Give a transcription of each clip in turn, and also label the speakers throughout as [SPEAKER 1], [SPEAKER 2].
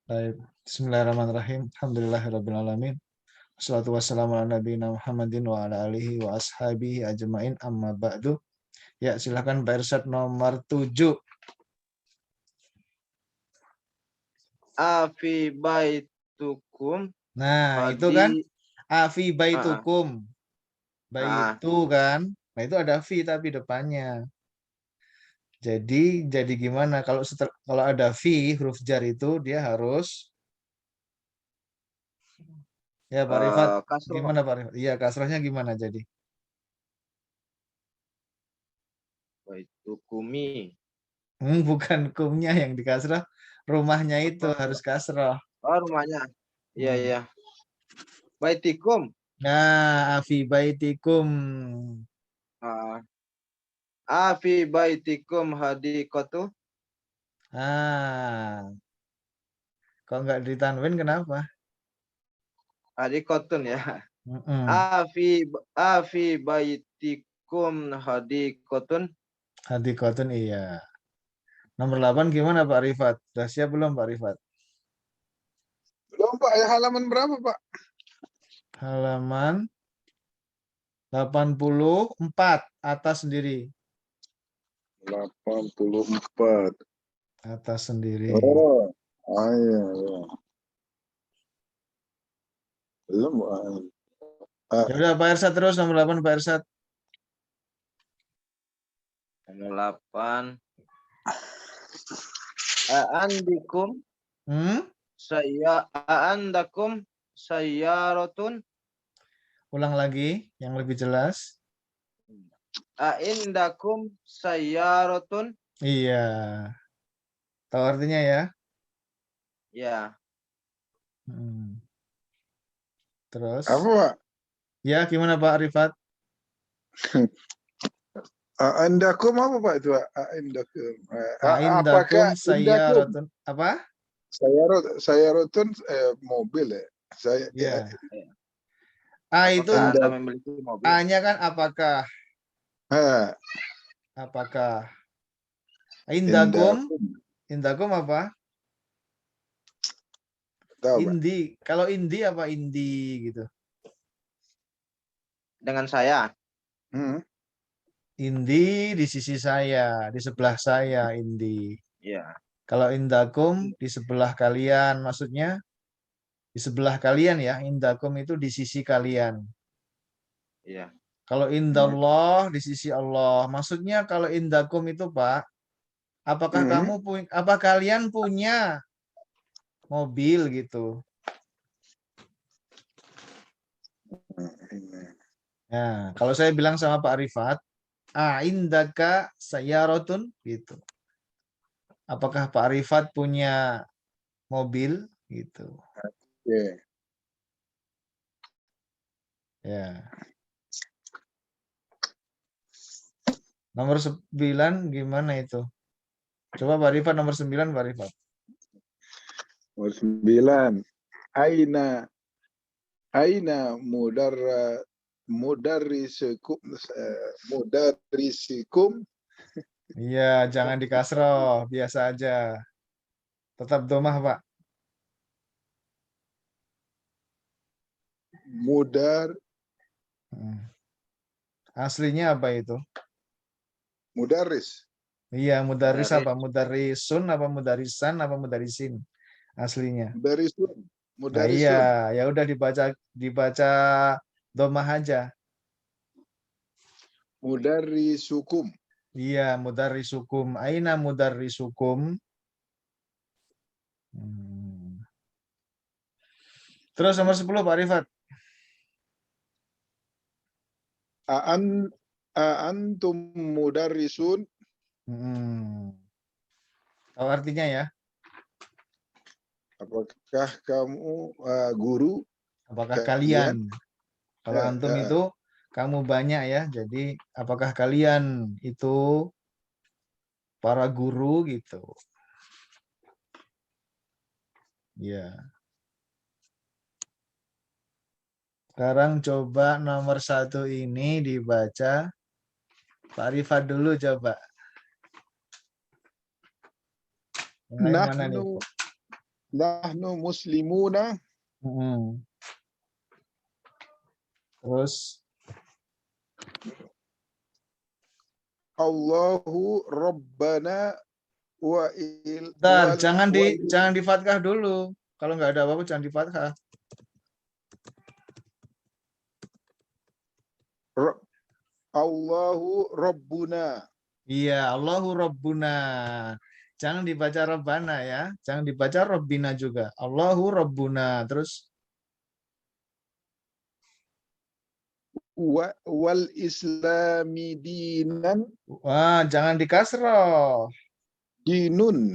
[SPEAKER 1] Baik. Bismillahirrahmanirrahim. Alhamdulillahirrabbilalamin. Wassalatu wassalamu ala nabiyina Muhammadin wa ala alihi wa ashabihi ajmain amma ba'du. Ya, silakan Pak Irsyad nomor 7.
[SPEAKER 2] Afi baitukum
[SPEAKER 1] Nah, itu kan
[SPEAKER 2] hadi
[SPEAKER 1] afi baitukum.
[SPEAKER 2] ah.
[SPEAKER 1] Baitu kan. Nah, itu ada fi tapi depannya. Jadi gimana kalau kalau ada fi huruf jar itu dia harus ya Pak Rifat
[SPEAKER 2] Kasroh
[SPEAKER 1] gimana Pak Rifat? Iya, kasrahnya gimana jadi?
[SPEAKER 2] baitukumi.
[SPEAKER 1] Bukan kumnya yang di kasrah, rumahnya itu harus kasrah.
[SPEAKER 2] Oh, rumahnya. Iya,
[SPEAKER 1] Hmm.
[SPEAKER 2] iya. Baitikum.
[SPEAKER 1] Nah, afi baitikum.
[SPEAKER 2] Ah. Afi baitikum hadiqatu.
[SPEAKER 1] Ah, kok nggak ditanwin kenapa?
[SPEAKER 2] Hadiqatun ya.
[SPEAKER 1] Mm-mm.
[SPEAKER 2] Afi baitikum hadiqatun.
[SPEAKER 1] Hadikotun iya. Nomor 8 gimana Pak Rifat? Sudah siap belum Pak Rifat?
[SPEAKER 3] Belum Pak, ya halaman berapa Pak?
[SPEAKER 1] Halaman 84 atas sendiri.
[SPEAKER 3] 84.
[SPEAKER 1] Atas sendiri.
[SPEAKER 3] Oh, iya, iya. Belum.
[SPEAKER 1] Ya udah Pak Ersat terus nomor 8 Pak Ersat.
[SPEAKER 2] Nomor 8. Andikum andakum sayyaratun.
[SPEAKER 1] Ulang lagi yang lebih jelas.
[SPEAKER 2] Indakum sayyaratun.
[SPEAKER 1] Iya. Tahu artinya ya?
[SPEAKER 2] Ya.
[SPEAKER 1] Terus?
[SPEAKER 3] Apa Pak?
[SPEAKER 1] Ya gimana Pak Rifat?
[SPEAKER 3] Indakum apa Pak itu Pak? Indakum.
[SPEAKER 1] Aindakum
[SPEAKER 3] Apakah indakum?
[SPEAKER 1] sayyaratun apa?
[SPEAKER 3] Sayyaratun mobil ya?
[SPEAKER 1] Iya. Itu
[SPEAKER 2] Apakah Anda memiliki mobil?
[SPEAKER 1] A-nya kan apakah?
[SPEAKER 3] Ha,
[SPEAKER 1] Apakah? Indakum? Indakum apa?
[SPEAKER 3] tahu Pak.
[SPEAKER 1] Indi. Kalau indi apa indi gitu?
[SPEAKER 2] Dengan saya.
[SPEAKER 1] Indi di sisi saya, di sebelah saya indi.
[SPEAKER 2] Iya.
[SPEAKER 1] Kalau indakum di sebelah kalian, maksudnya di sebelah kalian ya. Indakum itu di sisi kalian.
[SPEAKER 2] Iya.
[SPEAKER 1] Kalau indallah di sisi Allah. Maksudnya kalau indakum itu Pak, apakah apa kalian punya mobil gitu? Nah, kalau saya bilang sama Pak Rifat, indaka sayyarotun gitu. Apakah Pak Rifat punya mobil gitu?
[SPEAKER 3] Yeah.
[SPEAKER 1] Ya. Nomor 9 gimana itu? Coba Pak Rifat nomor 9 Pak Rifat.
[SPEAKER 3] Nomor 9. Aina mudarrisikum.
[SPEAKER 1] Iya, jangan dikasroh, biasa aja. Tetap domah, Pak. Aslinya apa itu?
[SPEAKER 3] Mudaris.
[SPEAKER 1] Iya, mudaris apa? Mudarisun apa mudarisan apa mudarisin? Aslinya.
[SPEAKER 3] Mudarisun.
[SPEAKER 1] Nah, iya, ya udah dibaca domah aja.
[SPEAKER 3] Mudarrisukum.
[SPEAKER 1] Iya, mudarrisukum. Aina mudarrisukum. Terus nomor 10 Pak Rifat.
[SPEAKER 3] Antum mudarrisun.
[SPEAKER 1] Tahu artinya ya?
[SPEAKER 3] Apakah kamu guru?
[SPEAKER 1] Apakah kalian? Kalau antum itu kamu banyak ya. Jadi apakah kalian itu para guru gitu? Ya. Sekarang coba nomor 1 ini dibaca. Pak Rifat dulu coba. Yang lain mana nih?
[SPEAKER 3] Nahnu muslimuna.
[SPEAKER 1] Terus
[SPEAKER 3] Allahu Rabbana wa
[SPEAKER 1] bentar, jangan di fathah dulu. Kalau nggak ada apa-apa jangan di fathah.
[SPEAKER 3] Allahu Rabbuna.
[SPEAKER 1] Iya, Allahu Rabbuna. Jangan dibaca Rabbana ya. Jangan dibaca Rabbina juga. Allahu Rabbuna. Terus
[SPEAKER 3] Wal islami dinan.
[SPEAKER 1] wah, jangan dikasroh.
[SPEAKER 3] Dinun.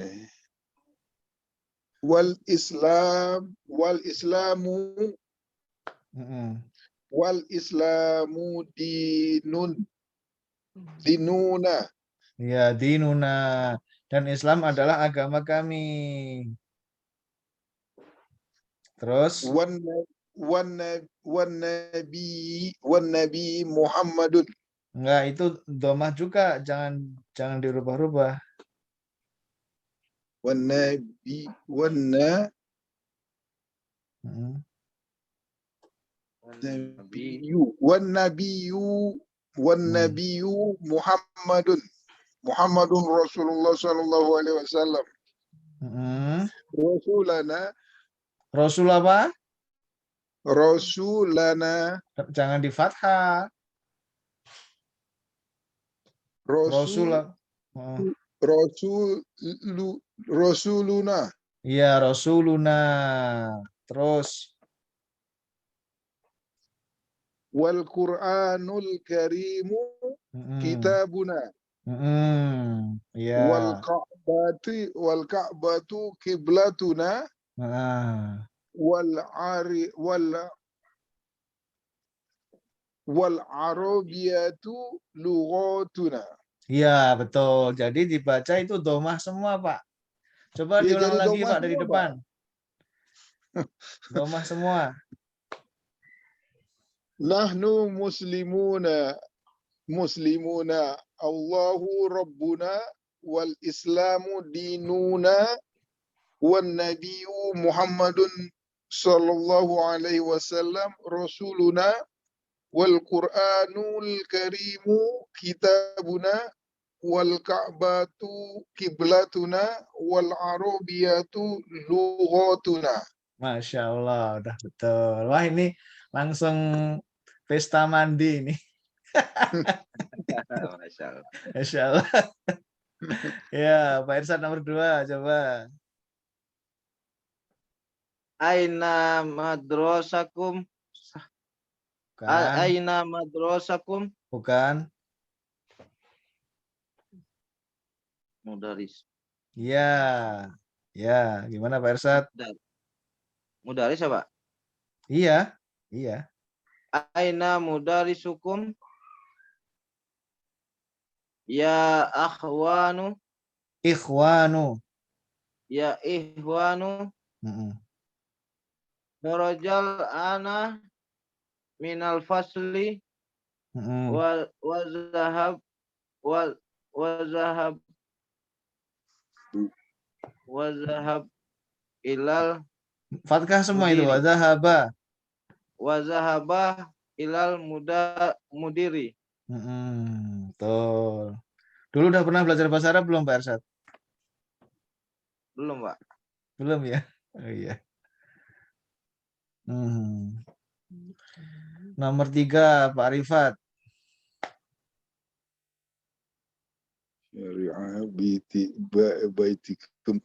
[SPEAKER 3] Wal islamu wal islamu dinuna.
[SPEAKER 1] Ya, dinuna. Dan Islam adalah agama kami. Terus
[SPEAKER 3] Wan nabi Muhammadun.
[SPEAKER 1] enggak, itu domah juga, jangan dirubah-rubah.
[SPEAKER 3] Wan nabiyyu Muhammadun Rasulullah sallallahu alaihi wasallam.
[SPEAKER 1] Rasul apa?
[SPEAKER 3] Rasulana.
[SPEAKER 1] Jangan di fathah.
[SPEAKER 3] Rasuluna.
[SPEAKER 1] Iya, Rasuluna. Terus
[SPEAKER 3] Wal Qur'anul Karimu kitabuna.
[SPEAKER 1] Iya.
[SPEAKER 3] Wal Ka'batu qiblatuna. Wal Arabiyatu lughatuna.
[SPEAKER 1] Iya, betul. Jadi dibaca itu domah semua, Pak. Coba
[SPEAKER 3] Ya,
[SPEAKER 1] diulang
[SPEAKER 3] jadi
[SPEAKER 1] lagi,
[SPEAKER 3] domah
[SPEAKER 1] Pak, dari
[SPEAKER 3] semua,
[SPEAKER 1] depan. Domah semua.
[SPEAKER 3] Nahnu muslimuna Allahu Rabbuna wal Islamu dinuna wan nabiyyu Muhammadun sallallahu alaihi wasallam rasuluna wal Qur'anul karimu kitabuna wal Ka'batu qiblatuna wal Arabiyatu lughatuna.
[SPEAKER 1] Masya Allah, udah betul. Wah, ini langsung pesta mandi ini.
[SPEAKER 2] Masya Allah.
[SPEAKER 1] Masya Allah. Ya, Pak Irsad nomor 2, coba.
[SPEAKER 2] Aina madrasakum.
[SPEAKER 1] Bukan.
[SPEAKER 2] Aina madrasakum.
[SPEAKER 1] Bukan.
[SPEAKER 2] Mudaris.
[SPEAKER 1] Iya. Ya, gimana Pak Irsad?
[SPEAKER 2] Mudaris apa?
[SPEAKER 1] Iya. Iya.
[SPEAKER 2] Aina mudarisukum. Ya akhwanu.
[SPEAKER 1] Ikhwanu.
[SPEAKER 2] Ya ihwanu. Darajal ana minal fasli wa zahab ilal
[SPEAKER 1] Fathah semua itu,
[SPEAKER 2] mudiri.
[SPEAKER 1] wa
[SPEAKER 2] zahaba ilal mudiri.
[SPEAKER 1] Betul. Dulu udah pernah belajar bahasa Arab belum, Pak Irsad?
[SPEAKER 2] Belum, Pak.
[SPEAKER 1] Belum ya? Oh iya. Nomor 3, Pak Rifat.
[SPEAKER 3] Baitikum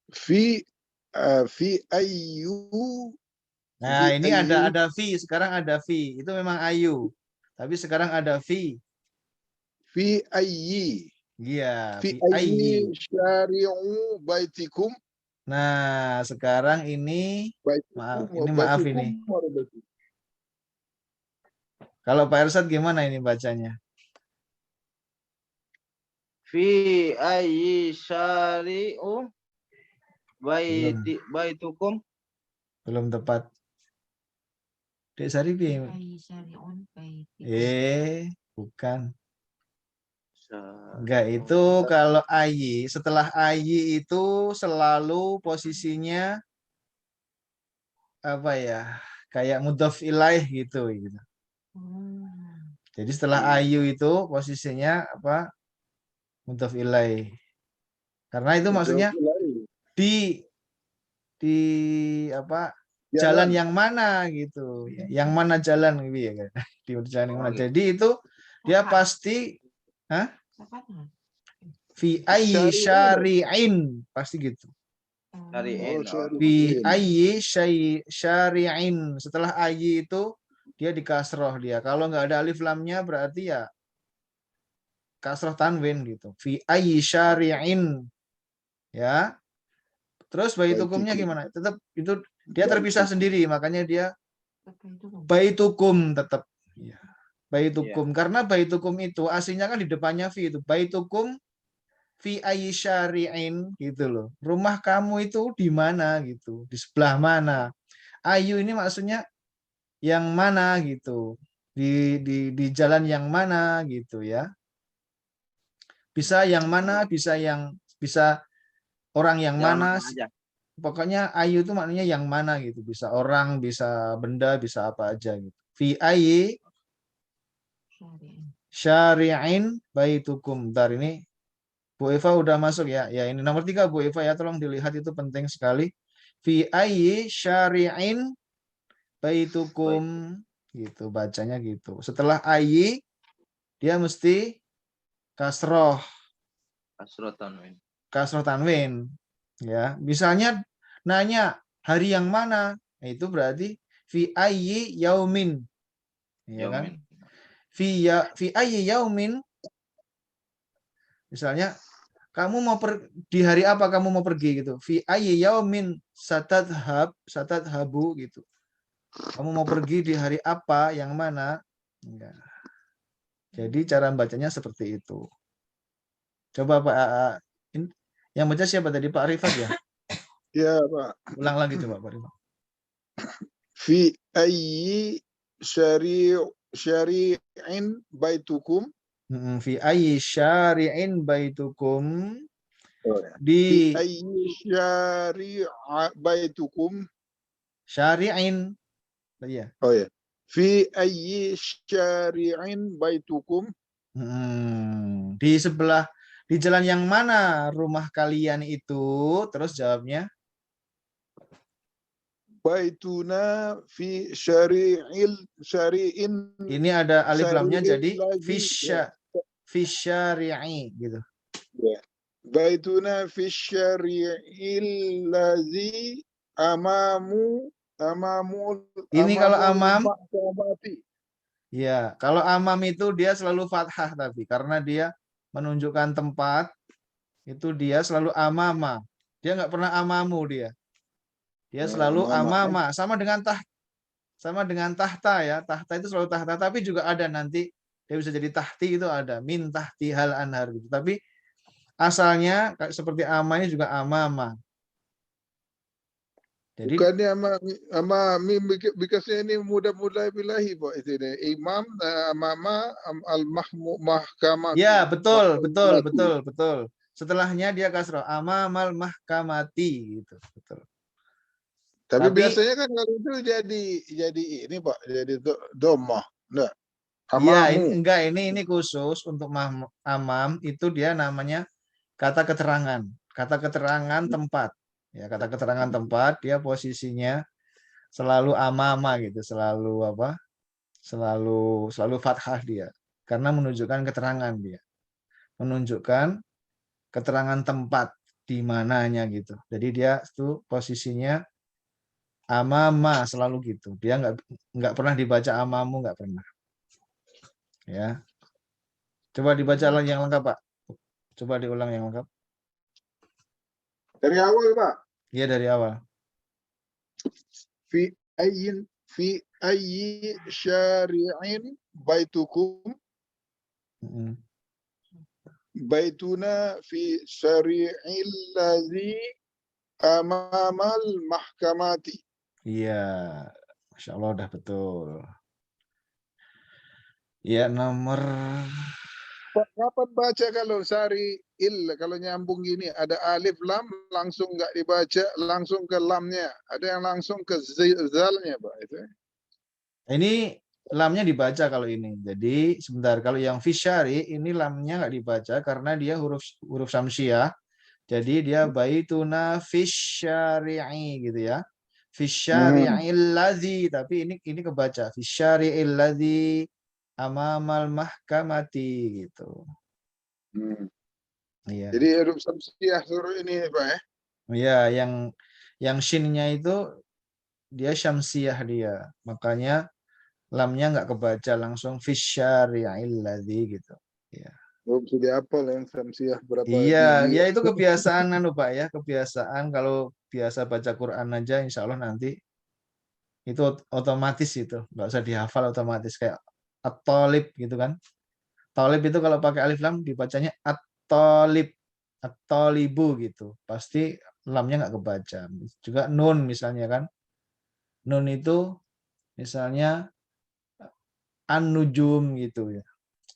[SPEAKER 3] fi ayyu.
[SPEAKER 1] Nah, ini ada fi, sekarang ada fi. Itu memang ayu. Tapi sekarang ada fi.
[SPEAKER 3] Fi ayyi.
[SPEAKER 1] Iya,
[SPEAKER 3] Fi ayyi syari'u baitikum.
[SPEAKER 1] Nah, sekarang ini maaf ini. Kalau Pak Irsad gimana ini bacanya?
[SPEAKER 2] Fi ayyi syari'u baitukum.
[SPEAKER 1] Belum tepat. Dek Sari bukan. Enggak, itu kalau ayi, setelah ayi itu selalu posisinya apa ya? Kayak mudhof ilaih gitu. Jadi setelah ayu itu posisinya apa? Mudhof ilaih. Karena itu maksudnya di apa jalan yang mana gitu, yang mana jalan gitu ya kan. Di jalan yang mana. Jadi itu dia pasti fi ayyi syari'in pasti gitu.
[SPEAKER 2] Syari'in.
[SPEAKER 1] Fi ayyi syari'in. Setelah ayyi itu dia di kasroh dia. Kalau nggak ada alif lamnya berarti ya kasroh tanwin gitu. Fi ayyi syari'in. Ya. Terus baitukumnya gimana? Tetap itu dia terpisah sendiri, makanya dia baitukum tetap. Ya. Baitukum karena baitukum itu aslinya kan di depannya fi itu. Baitukum fi ayyi syari'in gitu loh. Rumah kamu itu di mana gitu, di sebelah mana. Ayu ini maksudnya yang mana gitu. Di jalan yang mana gitu ya. Bisa yang mana, bisa orang yang mana. Pokoknya ayu itu maknanya yang mana gitu. Bisa orang, bisa benda, bisa apa aja gitu. Fi ayyi syari'in baitukum. Bentar ini Bu Eva udah masuk ya. Ya ini nomor 3 Bu Eva ya. Tolong dilihat itu penting sekali. Fi ayyi syari'in baitukum. Gitu bacanya gitu. Setelah ayyi dia mesti kasroh. Kasroh tanwin. Ya, misalnya nanya hari yang mana? Nah, itu berarti fi ayyi yaumin. Ya kan? Fi ayyi yaumin. Misalnya kamu mau di hari apa kamu mau pergi gitu. Fi ayyi yaumin satadhabu gitu. Kamu mau pergi di hari apa, yang mana? Enggak. Jadi cara bacanya seperti itu. Coba Pak yang baca siapa tadi? Pak Rifat ya?
[SPEAKER 3] Ya, Pak.
[SPEAKER 1] Ulang lagi coba Pak Rifat.
[SPEAKER 3] Fi ayyi syari'in baitukum.
[SPEAKER 1] Fi ayyi syari'in baitukum.
[SPEAKER 3] Fi ayyi syari'a baitukum.
[SPEAKER 1] Syari'in. Iya.
[SPEAKER 3] Oh ya. Fi ayyi syari'in baitukum.
[SPEAKER 1] Di sebelah, di jalan yang mana rumah kalian itu? Terus jawabnya
[SPEAKER 3] Baituna fi syari'in.
[SPEAKER 1] ini ada alif lamnya jadi fisyari'i gitu.
[SPEAKER 3] Ya. Baituna fi syari'il ladzi amamul
[SPEAKER 1] ini kalau amam
[SPEAKER 3] mahkamati.
[SPEAKER 1] ya, kalau amam itu dia selalu fathah tapi karena dia menunjukkan tempat itu dia selalu amama. Dia nggak pernah amamu dia. Dia selalu amama sama dengan tahta ya. Tahta itu selalu tahta tapi juga ada nanti dia bisa jadi tahti itu ada min tahti hal anhar gitu. Tapi asalnya seperti ama ini juga amama. Jadi
[SPEAKER 3] Bukannya ama bikasnya ini mudah-mudah bilahi Pak itu ini. Imam amama al mahkamati.
[SPEAKER 1] ya, betul. Setelahnya dia kasroh amamal mahkamati gitu, betul.
[SPEAKER 3] Tapi biasanya kan kalau itu jadi ini Pak, jadi domah. Enggak.
[SPEAKER 1] Iya, enggak ini khusus untuk amam itu dia namanya kata keterangan tempat. Ya, kata keterangan tempat dia posisinya selalu amama gitu, selalu apa? Selalu fathah dia. Karena menunjukkan keterangan dia. Menunjukkan keterangan tempat di mananya gitu. Jadi dia itu posisinya amama selalu gitu. Dia nggak pernah dibaca amamu, nggak pernah. Ya. Coba dibaca yang lengkap, Pak. Coba diulang yang lengkap.
[SPEAKER 3] Dari awal, Pak.
[SPEAKER 1] Iya, dari awal.
[SPEAKER 3] Fi ayyi syari'in baitukum. Baituna fi syari'il ladzi amamal mahkamati.
[SPEAKER 1] Iya, Masya Allah udah betul. Ya, nomor
[SPEAKER 3] Kapan baca kalau sari il, kalau nyambung gini ada alif lam langsung nggak dibaca langsung ke lamnya, ada yang langsung ke zalnya Pak itu.
[SPEAKER 1] Ini lamnya dibaca kalau ini. Jadi sebentar, kalau yang fisyari ini lamnya nggak dibaca karena dia huruf huruf samsiah. Jadi dia baituna fisyari'i gitu ya. Fisyari'il ladzi, tapi ini kebaca fisyari'il ladzi amamal mahkamati gitu. Iya.
[SPEAKER 3] Jadi huruf samsiah suruh ini Pak ya.
[SPEAKER 1] Iya, yang shinnya itu dia syamsiah dia. Makanya lamnya nggak kebaca langsung fisyari'il ladzi gitu. Iya.
[SPEAKER 3] Belum sudah hafal yang samsiah berapa
[SPEAKER 1] Iya,
[SPEAKER 3] biji.
[SPEAKER 1] ya itu kebiasaan Pak ya, kebiasaan kalau biasa baca Quran aja insya Allah nanti itu otomatis itu, nggak usah dihafal, otomatis kayak at-thalib gitu kan. Thalib itu kalau pakai alif lam dibacanya at-thalib, at-thalibu gitu. Pasti lamnya nggak kebaca. Juga nun misalnya kan. Nun itu misalnya an-nujum gitu ya.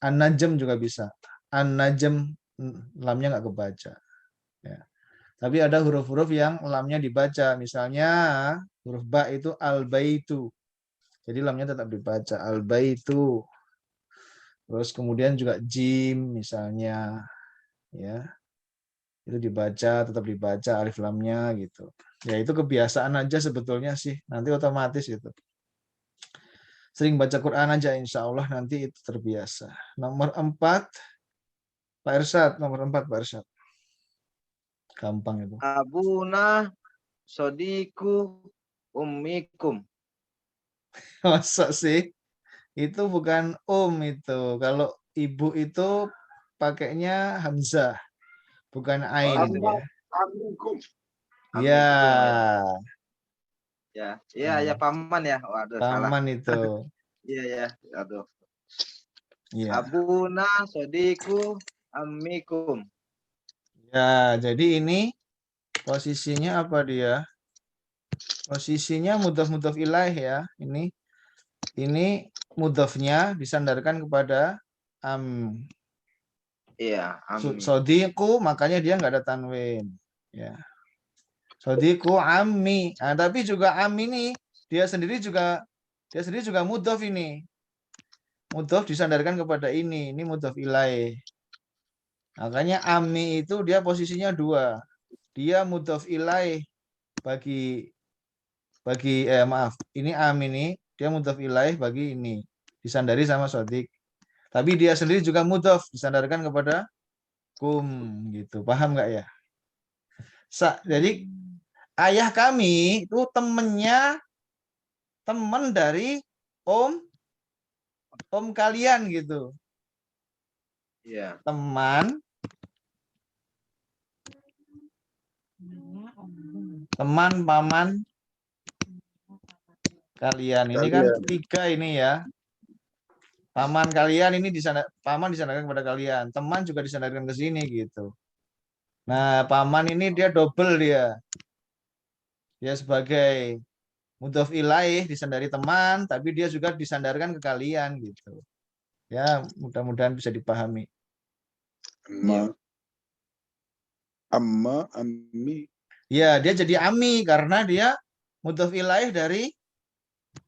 [SPEAKER 1] An-najm juga bisa. An-najm lamnya nggak kebaca. Ya. Tapi ada huruf-huruf yang lamnya dibaca. Misalnya huruf ba itu al-baitu. Jadi lamnya tetap dibaca al-baitu. Terus kemudian juga jim misalnya ya. Itu dibaca, tetap dibaca alif lamnya gitu. Ya itu kebiasaan aja sebetulnya sih. Nanti otomatis itu. Sering baca Quran aja insya Allah nanti itu terbiasa. Nomor 4 Pak Irsyad, nomor 4 Pak Irsyad. Gampang itu.
[SPEAKER 2] Abuna sodiku ummikum.
[SPEAKER 1] Masa sih? Itu bukan itu. Kalau ibu itu pakainya hamzah, bukan ain itu ya.
[SPEAKER 3] Amikum.
[SPEAKER 1] Ya,
[SPEAKER 2] Ya, paman ya. Waduh, salah.
[SPEAKER 1] paman itu.
[SPEAKER 2] Iya, ya. Aduh.
[SPEAKER 1] Ya.
[SPEAKER 2] Abuna sodiku amikum.
[SPEAKER 1] Ya, jadi ini posisinya apa dia? Posisinya mudhaf ilaih ya. Ini mudhafnya disandarkan kepada
[SPEAKER 2] Iya, amin.
[SPEAKER 1] sodiku, makanya dia nggak ada tanwin. Ya. Sodiku ammi. Nah, tapi juga am ini dia sendiri juga mudhaf ini. Mudhaf disandarkan kepada ini mudhaf ilaih. Makanya ammi itu dia posisinya 2. Dia mudhaf ilaih bagi maaf, ini am ini dia mudhaf ilaih bagi ini. Disandari sama sodik. Tapi dia sendiri juga mudhaf disandarkan kepada kum gitu. Paham nggak ya? Jadi ayah kami itu teman dari om kalian gitu.
[SPEAKER 2] Iya.
[SPEAKER 1] Teman paman kalian. Ini kan 3 ini ya. Paman kalian ini paman disandarkan kepada kalian. Teman juga disandarkan ke sini gitu. Nah, paman ini dia double dia. Dia sebagai mudhaf ilaih disandari teman, tapi dia juga disandarkan ke kalian gitu. Ya, mudah-mudahan bisa dipahami.
[SPEAKER 3] Amma, ammi.
[SPEAKER 1] Ya, dia jadi ami karena dia mudhaf ilaih dari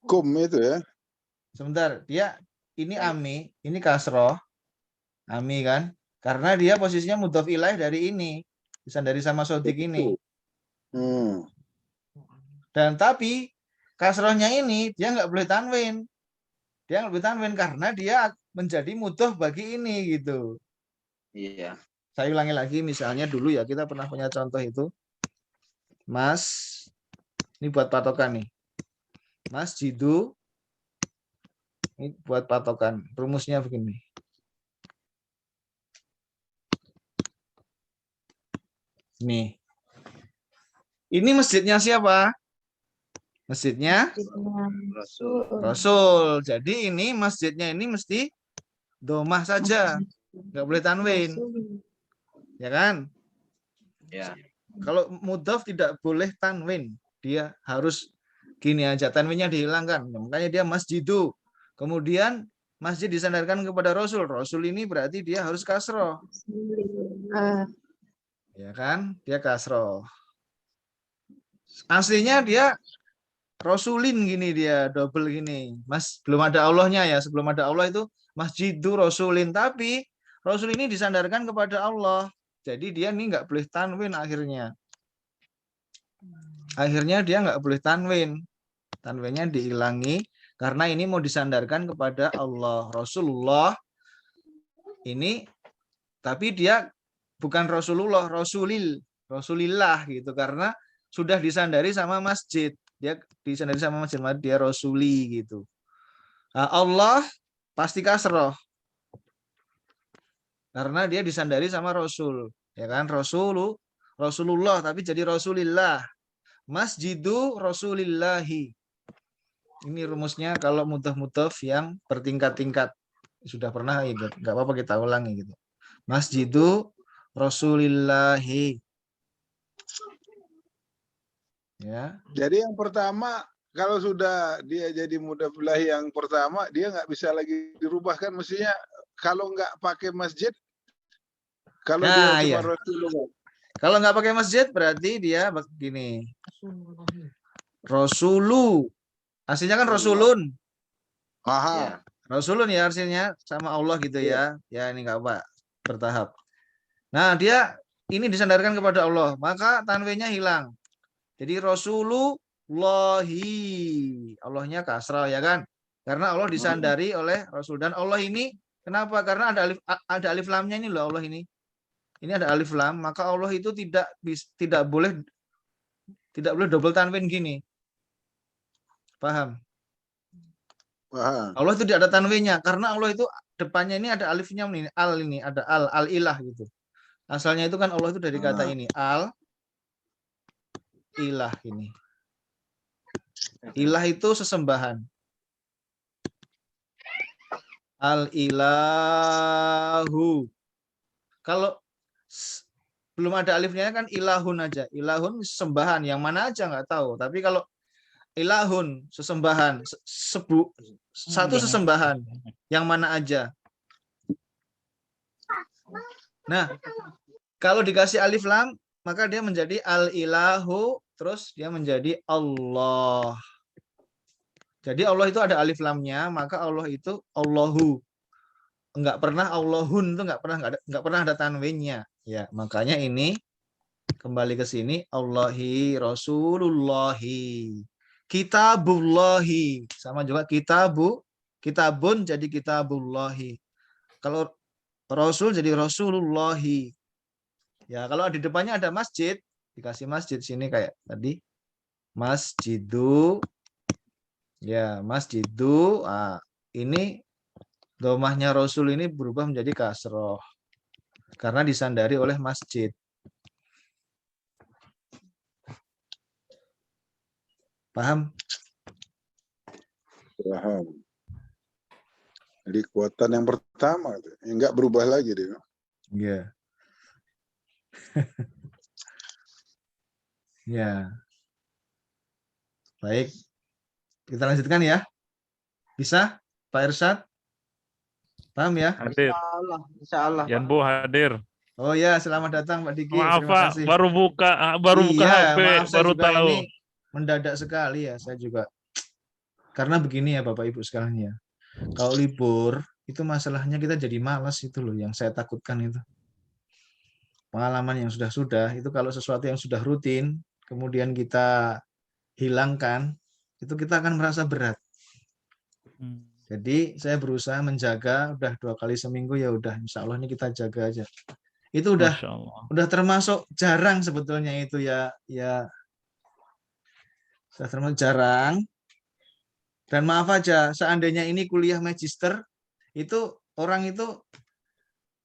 [SPEAKER 3] Kum itu ya.
[SPEAKER 1] sebentar, dia ini ami, ini kasroh, ami kan? Karena dia posisinya mudhaf ilaih dari ini, disandari sama sodik ini. Dan tapi kasrohnya ini dia nggak boleh tanwin. Dia nggak boleh tanwin karena dia menjadi mudhaf bagi ini gitu.
[SPEAKER 2] Iya.
[SPEAKER 1] Saya ulangi lagi, misalnya dulu ya kita pernah punya contoh itu. Mas, ini buat patokan nih. Mas Jidu, ini buat patokan. Rumusnya begini. Nih. Ini masjidnya siapa? Masjidnya Rasul. Jadi ini masjidnya ini mesti domah saja. Nggak boleh tanwin. Ya kan?
[SPEAKER 2] Ya.
[SPEAKER 1] Kalau mudhaf tidak boleh tanwin. Dia harus gini aja. Tanwinnya dihilangkan. Makanya dia masjidu. Kemudian masjid disandarkan kepada Rasul. Rasul ini berarti dia harus kasroh. Ya kan? Dia kasroh. Aslinya dia Rasulin gini, dia double gini. Mas, belum ada Allahnya ya. Sebelum ada Allah itu Masjidu Rasulin. Tapi Rasul ini disandarkan kepada Allah. Jadi dia ini nggak boleh tanwin akhirnya. Akhirnya dia nggak boleh tanwin. Tanwinnya dihilangi karena ini mau disandarkan kepada Allah. Rasulullah ini, tapi dia bukan Rasulullah, Rasulillah gitu, karena sudah disandari sama masjid. Dia disandari sama masjid, dia Rasuli gitu. Nah, Allah pasti kasroh karena dia disandari sama Rasul, ya kan? Rasulullah tapi jadi Rasulillah. Masjidu Rasulillahi. Ini rumusnya kalau mudhaf yang bertingkat-tingkat. Sudah pernah, ya, nggak apa-apa kita ulangi gitu. Masjidu Rasulillahi. Ya.
[SPEAKER 3] Jadi yang pertama, kalau sudah dia jadi mudhaf ilahi yang pertama, dia nggak bisa lagi dirubahkan. Mestinya kalau nggak pakai masjid, kalau dia cuma Rasulullah.
[SPEAKER 1] Kalau nggak pakai masjid berarti dia begini. Rasulu. Aslinya kan Rasulun.
[SPEAKER 3] Aha.
[SPEAKER 1] Rasulun ya artinya sama Allah gitu ya. Ya ini nggak apa, bertahap. Nah, dia ini disandarkan kepada Allah, maka tanwinnya hilang. Jadi Rasulullahi. Allahnya kasrah ya kan? Karena Allah disandari oleh Rasul, dan Allah ini kenapa? Karena ada alif lamnya ini loh, Allah ini. Ini ada alif lam, maka Allah itu tidak boleh double tanwin gini. Paham?
[SPEAKER 3] Paham.
[SPEAKER 1] Allah itu tidak ada tanwinnya karena Allah itu depannya ini ada alifnya ini, ada al ilah gitu. Asalnya itu kan Allah itu dari kata ini, al ilah ini. Ilah itu sesembahan. Al ilahu. Kalau belum ada alifnya kan ilahun aja. Ilahun sesembahan, yang mana aja nggak tahu. Tapi kalau ilahun sesembahan, satu sesembahan, yang mana aja. Nah, kalau dikasih alif lam, maka dia menjadi al-ilahu, terus dia menjadi Allah. Jadi Allah itu ada alif lamnya, maka Allah itu Allahu. Enggak pernah Allahun, itu enggak pernah ada tanwinnya. Ya, makanya ini kembali ke sini, Allahi Rasulullahi. Kitabullahi, sama juga kitabun jadi kitabullahi. Kalau Rasul jadi Rasulullahi. Ya, kalau di depannya ada masjid, dikasih masjid sini kayak tadi. Masjidu. Ya, masjidu. Ini domahnya Rasul ini berubah menjadi kasroh. Karena disandari oleh masjid. Paham?
[SPEAKER 3] Paham. Jadi kuatan yang pertama, enggak berubah lagi dia.
[SPEAKER 1] Iya. Ya. Baik. Kita lanjutkan ya. Bisa? Pak Irsyad? Paham ya?
[SPEAKER 4] Hadir.
[SPEAKER 2] Insya Allah.
[SPEAKER 4] Yan Bu hadir.
[SPEAKER 1] Oh ya, selamat datang Pak Diki.
[SPEAKER 4] Maaf
[SPEAKER 1] Terima
[SPEAKER 4] Pak,
[SPEAKER 1] kasih.
[SPEAKER 4] baru buka
[SPEAKER 1] Iya,
[SPEAKER 4] HP,
[SPEAKER 1] maaf, saya
[SPEAKER 4] baru
[SPEAKER 1] juga
[SPEAKER 4] tahu.
[SPEAKER 1] ini mendadak sekali ya, saya juga. Karena begini ya Bapak Ibu sekalian ya. Kalau libur itu masalahnya kita jadi malas itu loh, yang saya takutkan itu. Pengalaman yang sudah itu kalau sesuatu yang sudah rutin kemudian kita hilangkan, itu kita akan merasa berat. Jadi saya berusaha menjaga, udah 2 kali seminggu ya udah, insya Allah ini kita jaga aja. Itu udah termasuk jarang sebetulnya itu ya sudah termasuk jarang. Dan maaf aja, seandainya ini kuliah magister, itu orang itu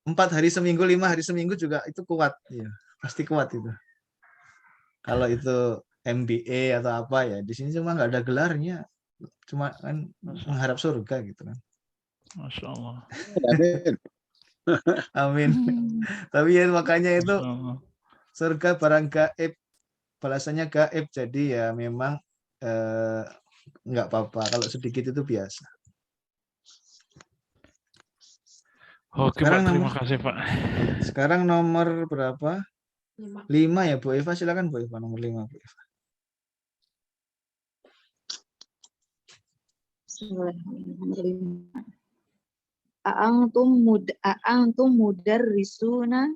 [SPEAKER 1] 4 hari seminggu, 5 hari seminggu juga itu kuat, ya pasti kuat itu. Kalau itu MBA atau apa ya, di sini cuma nggak ada gelarnya, cuma kan mengharap surga gitu kan.
[SPEAKER 4] Masya Allah.
[SPEAKER 1] Amin. Tapi ya makanya itu surga barang gaib, balasannya gaib, jadi ya memang nggak apa-apa, kalau sedikit itu biasa.
[SPEAKER 4] Oke
[SPEAKER 1] Sekarang
[SPEAKER 4] Pak, terima
[SPEAKER 1] nomor
[SPEAKER 4] kasih Pak.
[SPEAKER 1] sekarang nomor berapa? 5 ya Bu Eva, silakan Bu Eva nomor 5 Bu Eva.
[SPEAKER 5] A'antum mudarrisuna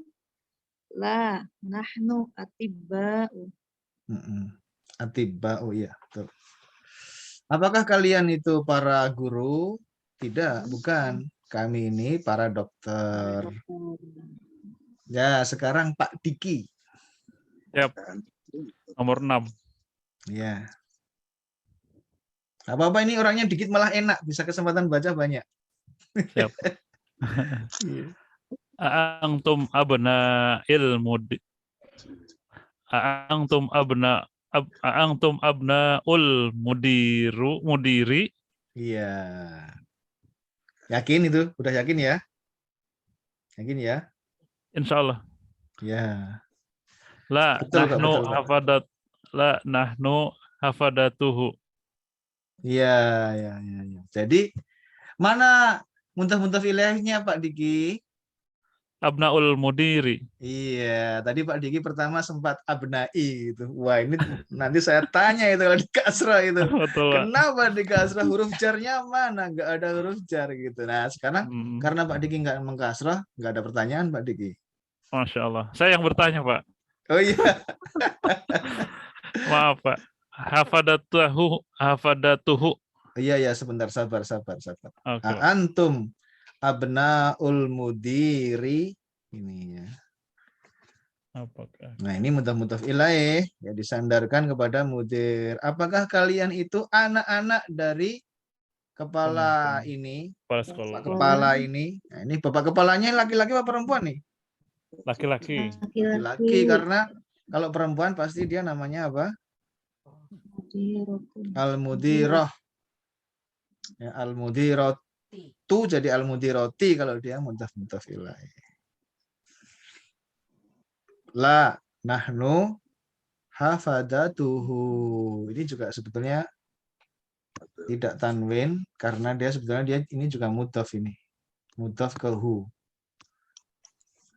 [SPEAKER 5] la nahnu atibba'u.
[SPEAKER 1] Atibba, oh iya, betul. Apakah kalian itu para guru? Tidak, bukan. Kami ini para dokter. Ya, sekarang Pak Diki.
[SPEAKER 4] Siap. Nomor 6.
[SPEAKER 1] Ya. Apa-apa ini orangnya dikit malah enak, bisa kesempatan baca banyak.
[SPEAKER 4] Siap.
[SPEAKER 1] Iya.
[SPEAKER 4] A'antum abna ilmud. A'antum abnaul mudiri.
[SPEAKER 1] Iya. Yakin itu? Udah yakin ya? Yakin ya?
[SPEAKER 4] Insya Allah.
[SPEAKER 1] Ya.
[SPEAKER 4] La
[SPEAKER 1] Betul, Kak,
[SPEAKER 4] nahnu
[SPEAKER 1] betul, Kak.
[SPEAKER 4] hafadat. La nahnu hafadatuhu.
[SPEAKER 1] Iya, ya, ya, ya. Jadi mana muntah-muntah ilahnya Pak Diki?
[SPEAKER 4] Abnaul mudiri.
[SPEAKER 1] Iya, tadi Pak Diki pertama sempat abnai gitu. Wah, ini nanti saya tanya itu kalau di kasrah itu.
[SPEAKER 4] Betul Pak.
[SPEAKER 1] Kenapa di kasrah huruf jarnya mana? Nggak ada huruf jar gitu. Nah, sekarang karena Pak Diki nggak mengkasrah, nggak ada pertanyaan Pak Diki.
[SPEAKER 4] Masya Allah. Saya yang bertanya Pak.
[SPEAKER 1] Oh iya.
[SPEAKER 4] Maaf Pak. Hafadatuhu.
[SPEAKER 1] Iya, ya, sebentar, sabar.
[SPEAKER 4] Oke, Pak.
[SPEAKER 1] Antum abnaul mudiri ini ya.
[SPEAKER 4] Apakah?
[SPEAKER 1] Nah, ini mudhaf ilaih ya, disandarkan kepada mudir. Apakah kalian itu anak-anak dari kepala ini?
[SPEAKER 4] Kepala sekolah.
[SPEAKER 1] Kepala ini. Nah, ini bapak kepalanya laki-laki apa perempuan nih?
[SPEAKER 4] Laki-laki.
[SPEAKER 1] Laki-laki, karena kalau perempuan pasti dia namanya apa? Al-mudirah. Ya, al-mudiratu jadi al-mudirati kalau dia mudhaf ilaih. La nahnu hafadatuhu. Ini juga sebetulnya tidak tanwin karena dia sebetulnya ini juga mudhaf ini. Mudhaf ke hu.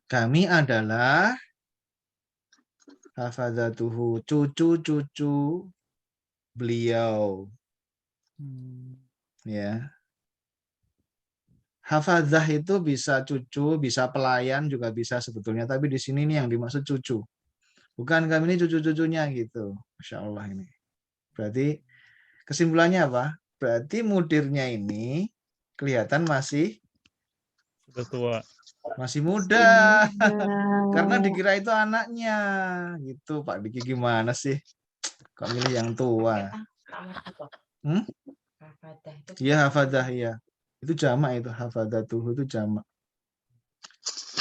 [SPEAKER 1] Kami adalah hafadatuhu, cucu-cucu beliau. Ya. Hafadzah itu bisa cucu, bisa pelayan juga bisa sebetulnya, tapi di sini nih yang dimaksud cucu. Bukan kami ini cucu-cucunya gitu. Masya Allah ini. Berarti kesimpulannya apa? Berarti mudirnya ini kelihatan masih
[SPEAKER 4] Sudah tua.
[SPEAKER 1] masih muda. Karena dikira itu anaknya. Gitu Pak Diki, gimana sih? Kok milih yang tua? Iya, hafadah, iya. Itu jamak itu, hafadatuhu itu jamak.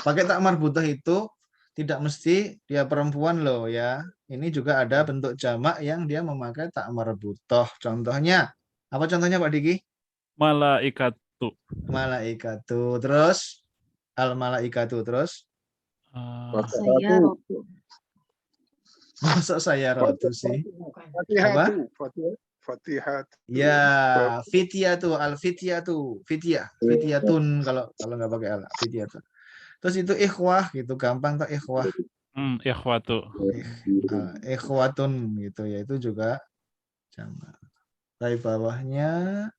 [SPEAKER 1] Pakai tak marbutah itu tidak mesti dia perempuan loh ya. Ini juga ada bentuk jamak yang dia memakai tak marbutah. Contohnya, apa contohnya Pak Diki?
[SPEAKER 4] Malaikatu.
[SPEAKER 1] Malaikatu. Terus al-malaikatu. Terus masuk saya rotu sih.
[SPEAKER 3] Fatihah.
[SPEAKER 1] Ya, fityatu, al-fityatu, fityatun kalau nggak pakai al, fityatun. Terus itu ikhwah gitu, gampang tuh ikhwah.
[SPEAKER 4] Ikhwatu.
[SPEAKER 1] Ikhwatun gitu ya, itu juga jamak. Dari bawahnya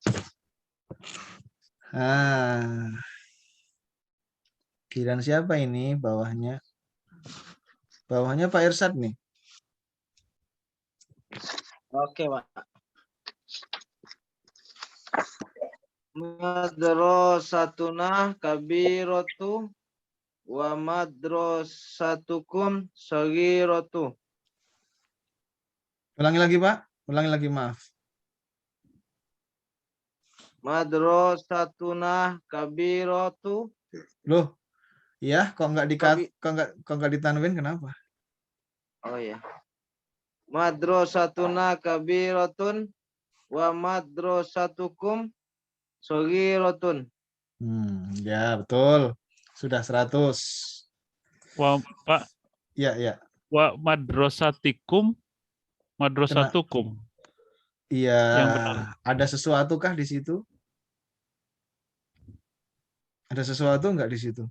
[SPEAKER 1] giliran siapa ini bawahnya? Bawahnya Pak Irsad nih.
[SPEAKER 2] Oke, Pak. Madrasatuna kabiratu wa madrasatukum saghiratu.
[SPEAKER 1] Ulangi lagi Pak, ulangi lagi, maaf.
[SPEAKER 2] Madrasatuna kabiratu.
[SPEAKER 1] Loh, ya kok nggak ditanwin kenapa?
[SPEAKER 2] Oh ya. Madrasatuna kabiratun wa madrasatukum saghiratun.
[SPEAKER 1] Ya betul. Sudah 100.
[SPEAKER 4] Wa Pak.
[SPEAKER 1] Ya.
[SPEAKER 4] Wa madrasatukum.
[SPEAKER 1] Iya.
[SPEAKER 4] Yang benar.
[SPEAKER 1] Ada sesuatu kah di situ? Ada sesuatu nggak di situ?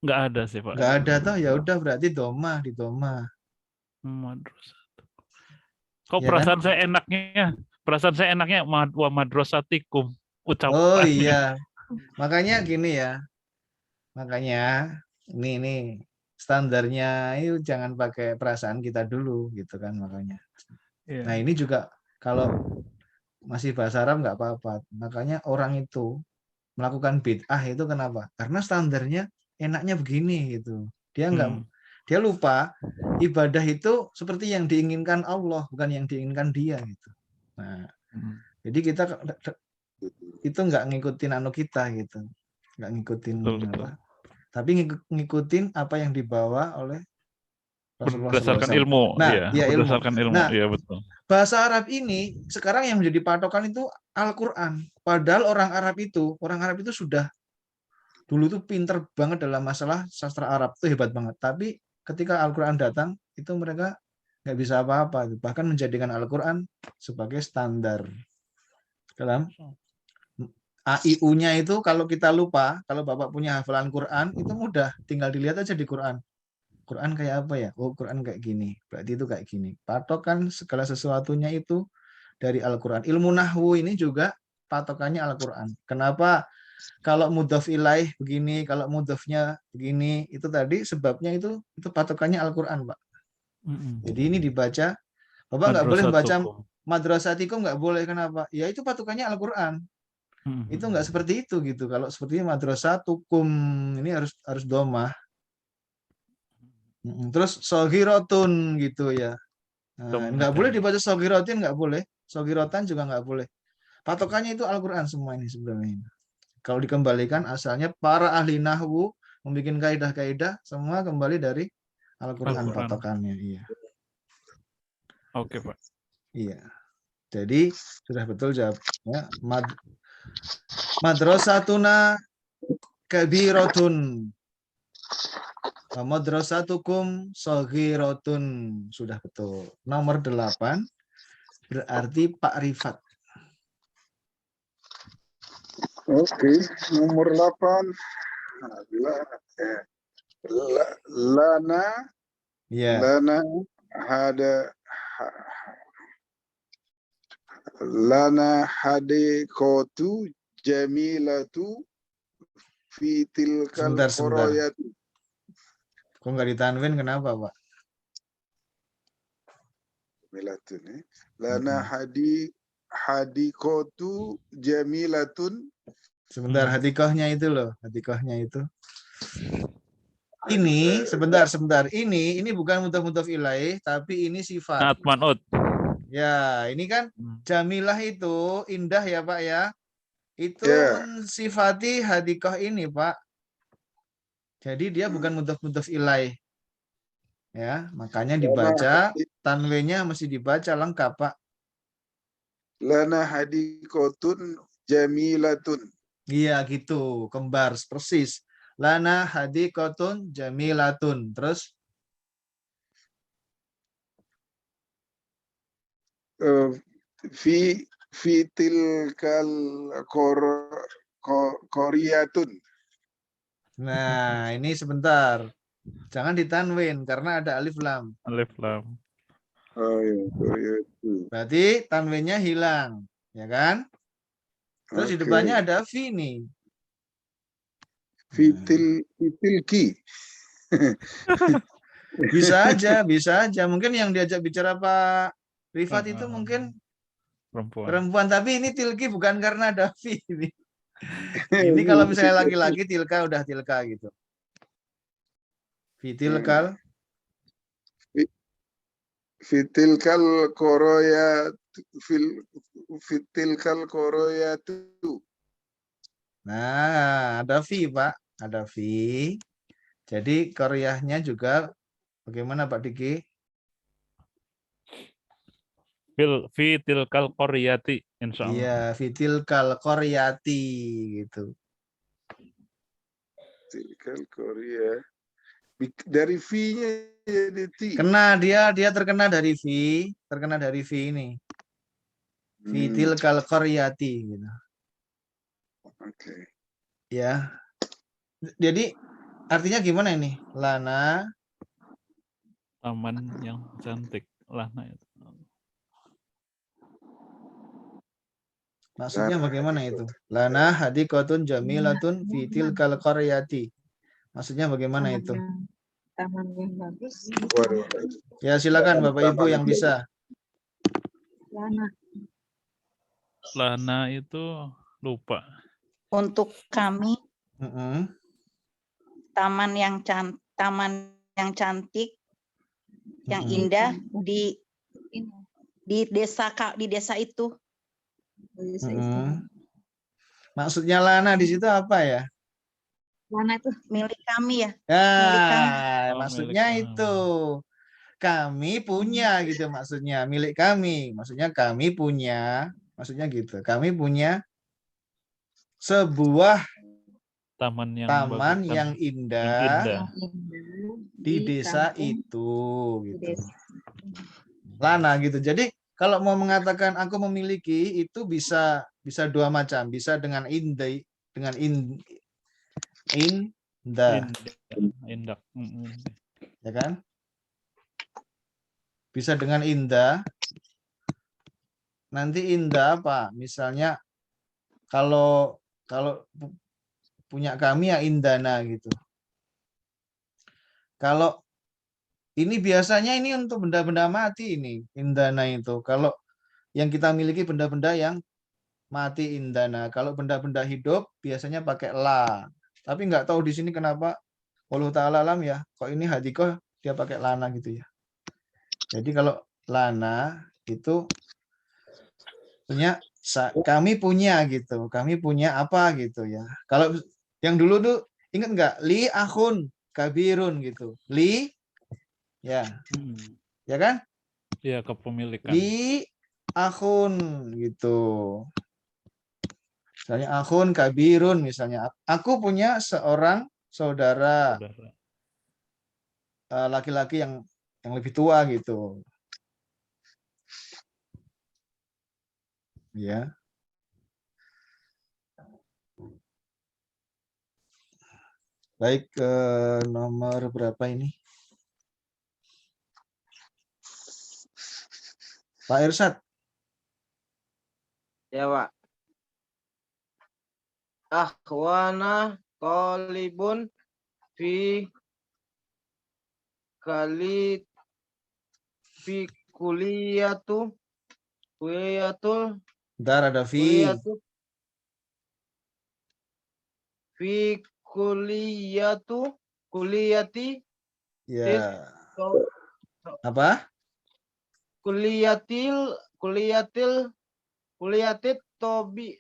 [SPEAKER 4] Nggak ada sih, Pak.
[SPEAKER 1] Nggak ada toh, ya udah berarti doma di doma.
[SPEAKER 4] Madrasatukum. Kok
[SPEAKER 1] Ya kan?
[SPEAKER 4] perasaan saya enaknya wa madrasatikum
[SPEAKER 1] Oh
[SPEAKER 4] ucapannya.
[SPEAKER 1] iya, makanya gini ya. Makanya ini standarnya itu jangan pakai perasaan kita dulu gitu kan makanya.
[SPEAKER 4] Iya.
[SPEAKER 1] Nah, ini juga kalau masih bahasa Arab nggak apa-apa. Makanya orang itu melakukan bid'ah itu kenapa? Karena standarnya enaknya begini gitu. Dia dia lupa ibadah itu seperti yang diinginkan Allah, bukan yang diinginkan dia gitu. Nah, jadi kita itu nggak ngikutin anu kita gitu. Nggak ngikutin
[SPEAKER 4] Betul.
[SPEAKER 1] apa? Tapi ngikutin apa yang dibawa oleh Rasulullah
[SPEAKER 4] Berdasarkan
[SPEAKER 1] SAW.
[SPEAKER 4] ilmu,
[SPEAKER 1] Nah,
[SPEAKER 4] ya,
[SPEAKER 1] ilmu.
[SPEAKER 4] berdasarkan ilmu,
[SPEAKER 1] Nah,
[SPEAKER 4] ya betul.
[SPEAKER 1] bahasa Arab ini sekarang yang menjadi patokan itu Al-Quran. Padahal orang Arab itu sudah dulu tuh pinter banget dalam masalah sastra Arab, itu hebat banget. Tapi ketika Al-Quran datang, itu mereka nggak bisa apa-apa. Bahkan menjadikan Al-Quran sebagai standar. Dalam AIU-nya itu kalau kita lupa, kalau Bapak punya hafalan Quran, itu mudah. Tinggal dilihat aja di Quran. Quran kayak apa ya? Oh, Quran kayak gini. Berarti itu kayak gini. Patokan segala sesuatunya itu dari Al-Quran. Ilmu nahwu ini juga patokannya Al-Quran. Kenapa? Kalau mudhaf ilaih begini, kalau mudhafnya begini, itu tadi sebabnya itu patokannya Al-Quran, Pak. Jadi ini dibaca, Bapak nggak boleh baca madrasatikum, nggak boleh. Kenapa? Ya itu patokannya Al-Quran. Itu nggak seperti itu gitu. Kalau seperti madrasatukum ini harus domah. Terus sogirotun gitu ya. Nah, nggak boleh dibaca sogirotin, nggak boleh. Sogirotan juga nggak boleh. Patokannya itu Al-Quran semua ini sebenarnya. Kalau dikembalikan asalnya para ahli nahwu membuat kaidah-kaidah semua kembali dari Al-Quran patokannya. Iya.
[SPEAKER 4] Oke, Pak.
[SPEAKER 1] Iya. Jadi sudah betul jawabnya. Madrasatuna kabiratun. Madrasatukum saghirotun. Sudah betul. Nomor 8 berarti Pak Rifat.
[SPEAKER 3] Oke, nomor 8 lana
[SPEAKER 1] Ya.
[SPEAKER 3] lana hadikotu jamilatu fi tilkal
[SPEAKER 1] Sebentar.
[SPEAKER 3] qoroyati.
[SPEAKER 1] Kok nggak ditanwin kenapa, Pak?
[SPEAKER 3] Jamilatun. Lana hadikotu jamilatun.
[SPEAKER 1] Sebentar, hadikohnya itu loh, hadikohnya itu. Ini sebentar. Ini bukan mudhaf ilaih, tapi ini sifat.
[SPEAKER 4] Man'ut.
[SPEAKER 1] Ya, ini kan jamilah itu indah ya, Pak ya. Itu mensifati hadikoh ini, Pak. Jadi dia bukan mudhaf ilaih. Ya, makanya dibaca tanwinnya mesti dibaca lengkap, Pak.
[SPEAKER 3] Lana hadikotun jamilatun.
[SPEAKER 1] Iya gitu, kembar persis. Lana hadikotun jamilatun. Terus
[SPEAKER 3] fi tilkal koriyatun.
[SPEAKER 1] nah, ini sebentar. Jangan ditanwin karena ada alif lam.
[SPEAKER 4] Alif lam.
[SPEAKER 3] Oh iya,
[SPEAKER 1] berarti tanwinnya hilang, ya kan? Terus di depannya ada fi nih.
[SPEAKER 3] Fitilki.
[SPEAKER 1] Bisa aja. Mungkin yang diajak bicara Pak Rifat itu mungkin perempuan. Tapi ini tilki bukan karena ada fi ini. Ini kalau misalnya laki-laki tilka udah tilka gitu. Fitilkal
[SPEAKER 3] koroyatu.
[SPEAKER 1] Nah, ada fi, Pak. Ada fi. Jadi koryahnya juga bagaimana Pak Diki?
[SPEAKER 4] Fitilkal koryati, insya Allah.
[SPEAKER 1] Iya, fitilkal koryati gitu.
[SPEAKER 3] Fitilkal korya. Dari fi-nya jadi ti.
[SPEAKER 1] Kena dia terkena dari fi, ini. Fitilkal koryati gitu.
[SPEAKER 3] Oke.
[SPEAKER 1] Ya. Jadi artinya gimana ini? Lana
[SPEAKER 4] Taman yang cantik. Lana itu.
[SPEAKER 1] maksudnya bagaimana itu? Lana hadikotun jamilatun fitil kal qaryati. Maksudnya bagaimana itu?
[SPEAKER 5] Taman yang bagus.
[SPEAKER 3] Waduh.
[SPEAKER 1] Ya silakan Bapak Ibu yang bisa.
[SPEAKER 5] Lana.
[SPEAKER 4] Lana itu lupa.
[SPEAKER 6] Untuk kami
[SPEAKER 1] Mm-mm.
[SPEAKER 6] taman yang cantik, yang
[SPEAKER 1] Mm-mm.
[SPEAKER 6] indah di
[SPEAKER 5] Ini.
[SPEAKER 6] desa itu.
[SPEAKER 1] Mm-mm. Maksudnya Lana di situ apa ya?
[SPEAKER 5] Lana itu
[SPEAKER 6] Milik kami ya.
[SPEAKER 1] Ya,
[SPEAKER 6] Milik kami.
[SPEAKER 4] Oh,
[SPEAKER 1] maksudnya
[SPEAKER 4] milik
[SPEAKER 1] itu kami punya gitu maksudnya, milik kami. Maksudnya kami punya, maksudnya gitu. Kami punya sebuah
[SPEAKER 4] Taman yang
[SPEAKER 1] taman
[SPEAKER 4] bagus kan?
[SPEAKER 1] yang
[SPEAKER 4] Yang
[SPEAKER 1] indah
[SPEAKER 4] indah.
[SPEAKER 5] yang indah
[SPEAKER 1] di desa
[SPEAKER 5] kampung,
[SPEAKER 1] itu
[SPEAKER 5] di
[SPEAKER 1] gitu.
[SPEAKER 5] desa.
[SPEAKER 1] Lana gitu. Jadi kalau mau mengatakan aku memiliki itu bisa dua macam, bisa dengan indah, dengan indah,
[SPEAKER 4] Indah.
[SPEAKER 1] ya kan? Bisa dengan indah. Nanti indah apa? Misalnya kalau punya kami ya indana gitu. Kalau ini biasanya ini untuk benda-benda mati ini indana itu. Kalau yang kita miliki benda-benda yang mati indana. Kalau benda-benda hidup biasanya pakai la. Tapi nggak tahu di sini kenapa wallahu ta'ala alam ya. Kok ini hadikoh dia pakai lana gitu ya. Jadi kalau lana itu punya kami punya gitu. Kami punya apa gitu ya. Kalau yang dulu tuh ingat nggak? Li akhun kabirun gitu. Li ya. Ya kan?
[SPEAKER 4] Iya, kepemilikan.
[SPEAKER 1] Li akhun gitu. Misalnya akhun kabirun misalnya. Aku punya seorang saudara laki-laki yang lebih tua gitu. Ya. Baik, nomor berapa ini? Pak Irsyad.
[SPEAKER 2] Ya, Pak. Akhwana talibun fi kuliyatul
[SPEAKER 1] Bentar ada fi.
[SPEAKER 2] Fi kuliyati
[SPEAKER 1] Ya. Apa?
[SPEAKER 2] kuliyatil tobi.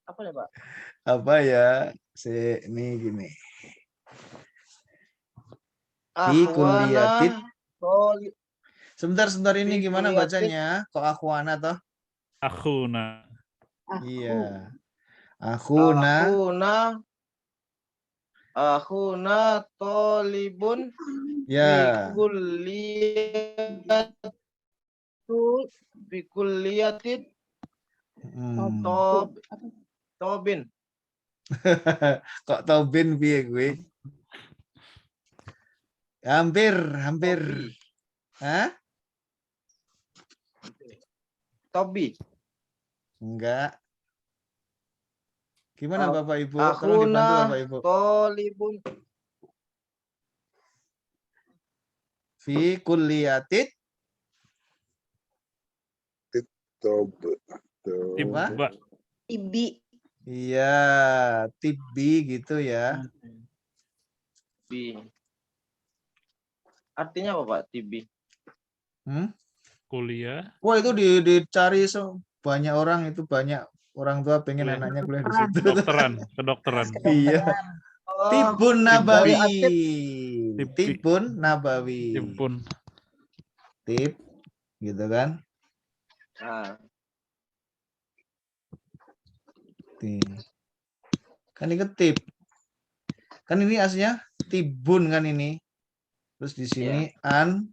[SPEAKER 2] Apa ya, Pak?
[SPEAKER 1] Apa ya? Ini gini. Fi kuliyatit. Sebentar ini gimana bacanya? Kok akhwana toh?
[SPEAKER 4] Akhuna.
[SPEAKER 1] Iya. Akhuna talibun ya.
[SPEAKER 2] Fi kulliyatit tobin.
[SPEAKER 1] Kok tobin piye gue? Hampir. Hah?
[SPEAKER 2] Tobi.
[SPEAKER 1] Enggak. Gimana Bapak Ibu? Tolong
[SPEAKER 2] Akhuna
[SPEAKER 1] dibantu Bapak Ibu.
[SPEAKER 2] talibun
[SPEAKER 1] Fi kulliyatit
[SPEAKER 4] Tiba.
[SPEAKER 6] Tibi.
[SPEAKER 1] iya, tibbi gitu ya.
[SPEAKER 2] Tibi. Artinya apa, Pak? Tibi.
[SPEAKER 4] Kuliah.
[SPEAKER 1] Wah, itu dicari banyak orang, itu banyak orang tua pengen
[SPEAKER 4] Kuliah.
[SPEAKER 1] anaknya kuliah di situ.
[SPEAKER 4] Kedokteran.
[SPEAKER 1] Iya. Tibun nabawi. Tibun nabawi. Tib gitu kan?
[SPEAKER 2] Nah.
[SPEAKER 1] Kan ini tib. Kan ini aslinya tibun kan ini. Terus di sini an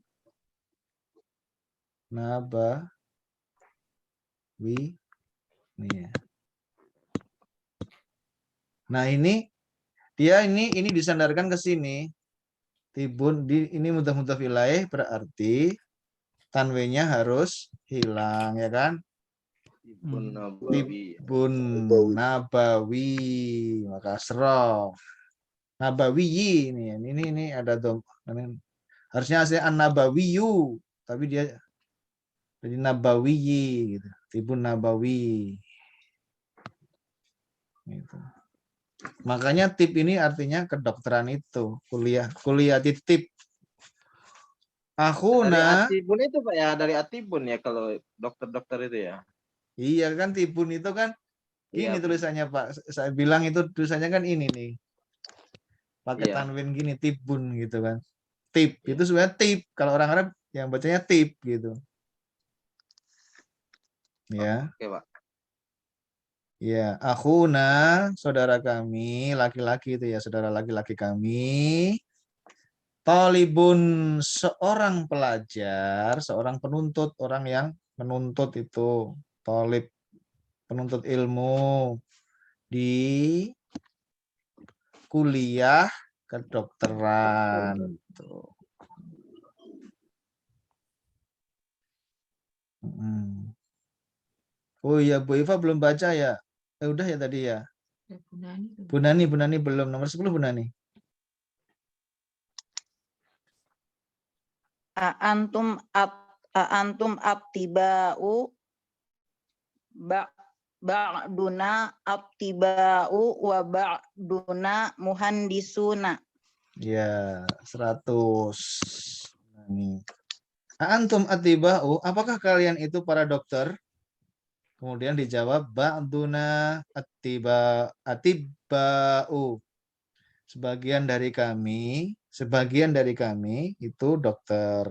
[SPEAKER 1] nabawi nih ya. Nah, ini dia ini disandarkan ke sini. Tibun ini mudhaf ilaih berarti tanwinnya harus hilang ya kan?
[SPEAKER 2] Tibun Nabawi.
[SPEAKER 1] Tibun nabawi maka sroh nabawi ini ada dom. Harusnya asli an-nabawiyu tapi dia jadi nabawi gitu. Tibun nabawi. Gitu. Makanya tip ini artinya kedokteran itu, kuliah tip.
[SPEAKER 2] Dari
[SPEAKER 1] Akhuna,
[SPEAKER 2] Atibun itu Pak ya, dari Atibun ya kalau dokter-dokter itu ya.
[SPEAKER 1] iya kan tibun itu kan ini
[SPEAKER 2] Iya.
[SPEAKER 1] tulisannya Pak. Saya bilang itu tulisannya kan ini nih. Pakai
[SPEAKER 2] Iya.
[SPEAKER 1] tanwin gini tibun gitu kan. Tip
[SPEAKER 2] Iya.
[SPEAKER 1] itu sebenarnya tip. Kalau orang Arab yang bacanya tip gitu. Ya.
[SPEAKER 2] Oke, Pak.
[SPEAKER 1] Ya, akhuna, saudara kami, laki-laki itu ya, saudara laki-laki kami. Talibun, seorang pelajar, seorang penuntut, orang yang menuntut itu. Talib, penuntut ilmu di kuliah kedokteran. Tuh. Oh iya, Bu Iva belum baca ya? Udah ya tadi ya? Bu Nani belum. Nomor 10 Bu Nani.
[SPEAKER 6] Antum attiba'u ba'duna attiba'u wa ba'duna muhandisuna.
[SPEAKER 1] Ya, 100. Nih. Antum attiba'u, apakah kalian itu para dokter? Kemudian dijawab ba'duna attiba'u. Sebagian dari kami itu dokter.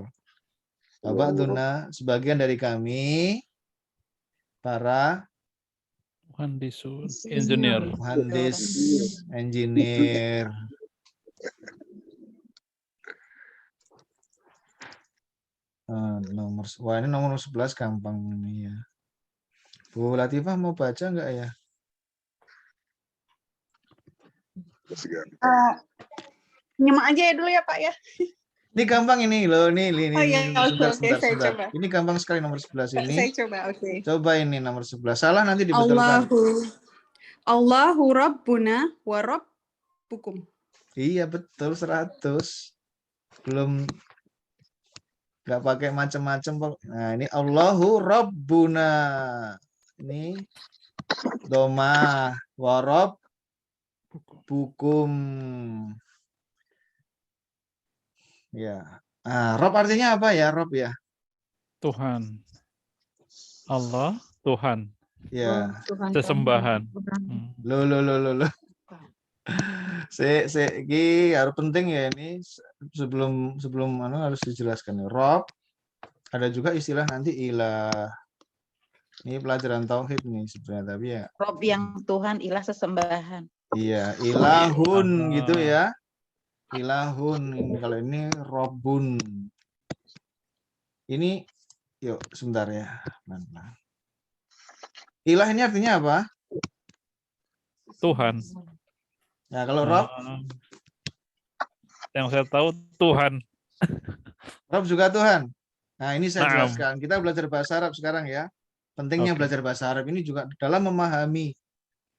[SPEAKER 1] Ba'duna, sebagian dari kami para
[SPEAKER 4] Muhandis,
[SPEAKER 1] engineer. Ini nomor 11 gampang ini ya. Bu Latifah mau baca nggak ya?
[SPEAKER 7] Nyimak aja ya dulu ya Pak ya.
[SPEAKER 1] Ini gampang ini loh, ini
[SPEAKER 7] Oh iya, oke, saya
[SPEAKER 1] sebentar.
[SPEAKER 7] coba.
[SPEAKER 1] Ini gampang sekali nomor 11 ini.
[SPEAKER 7] Saya coba, oke.
[SPEAKER 1] Coba ini nomor 11. Salah nanti dibetulkan.
[SPEAKER 7] Allahu Rabbuna wa Rabbukum.
[SPEAKER 1] Iya betul 100. Belum nggak pakai macam-macam. Nah ini Allahu Rabbuna. Ini domah warob bukum. Ya. Rob artinya apa ya? Rob ya.
[SPEAKER 4] Tuhan. Allah Tuhan.
[SPEAKER 1] Ya.
[SPEAKER 4] Sesembahan.
[SPEAKER 1] Loh. Ini harus penting ya ini sebelum harus dijelaskan. Rob ada juga istilah nanti ilah. Ini pelajaran tauhid nih sebenarnya tapi ya.
[SPEAKER 6] Rob yang Tuhan, ilah sesembahan.
[SPEAKER 1] Iya, ilahun gitu ya. Ilahun. Kalau ini Robun. Ini yuk sebentar ya. Ilah ini artinya apa?
[SPEAKER 4] Tuhan.
[SPEAKER 1] Nah, kalau Rob?
[SPEAKER 4] Yang saya tahu Tuhan.
[SPEAKER 1] Rob juga Tuhan. Nah, ini saya jelaskan. Kita belajar bahasa Arab sekarang ya. Pentingnya belajar bahasa Arab ini juga dalam memahami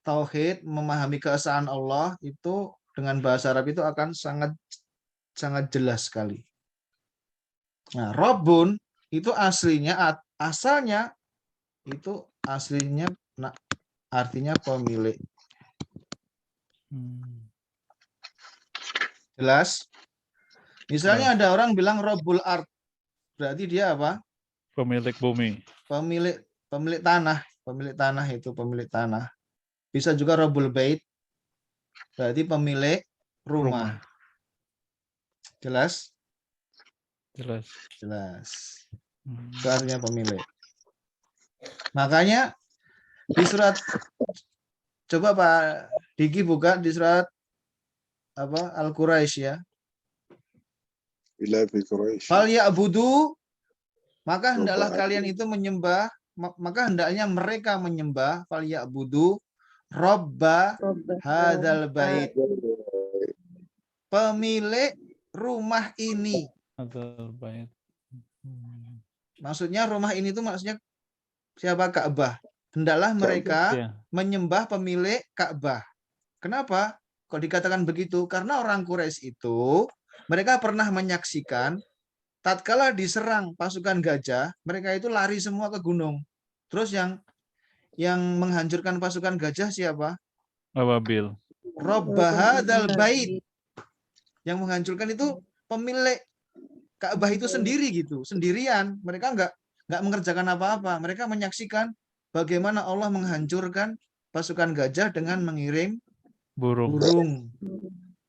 [SPEAKER 1] tauhid, memahami keesaan Allah itu dengan bahasa Arab itu akan sangat jelas sekali. Nah, Rabbun itu asalnya artinya pemilik. Jelas? Misalnya ada orang bilang Rabbul Ard, berarti dia apa?
[SPEAKER 4] Pemilik bumi.
[SPEAKER 1] Pemilik tanah itu pemilik tanah. Bisa juga Rabbul Bait, berarti pemilik rumah. Jelas? Jelas. Itu artinya pemilik. Makanya di surat, coba Pak Diki buka di surat apa Al-Quraisy ya. Fal ya'budu, maka hendaklah kalian itu menyembah, maka hendaknya mereka menyembah fal ya'budu Robba
[SPEAKER 6] Robba
[SPEAKER 1] hadzal bait. Pemilik rumah ini.
[SPEAKER 4] Hadzal bait. Hmm.
[SPEAKER 1] Maksudnya rumah ini itu maksudnya siapa? Ka'bah. Hendaklah mereka
[SPEAKER 4] Iya.
[SPEAKER 1] menyembah pemilik Ka'bah. Kenapa? Kok dikatakan begitu? Karena orang Quraisy itu mereka pernah menyaksikan tatkala diserang pasukan gajah, mereka itu lari semua ke gunung. Terus yang menghancurkan pasukan gajah siapa?
[SPEAKER 4] Ababil.
[SPEAKER 1] Robba hadzal bait. Yang menghancurkan itu pemilik Ka'bah itu sendiri gitu, sendirian. Mereka nggak mengerjakan apa-apa. Mereka menyaksikan bagaimana Allah menghancurkan pasukan gajah dengan mengirim
[SPEAKER 4] Burung.
[SPEAKER 1] burung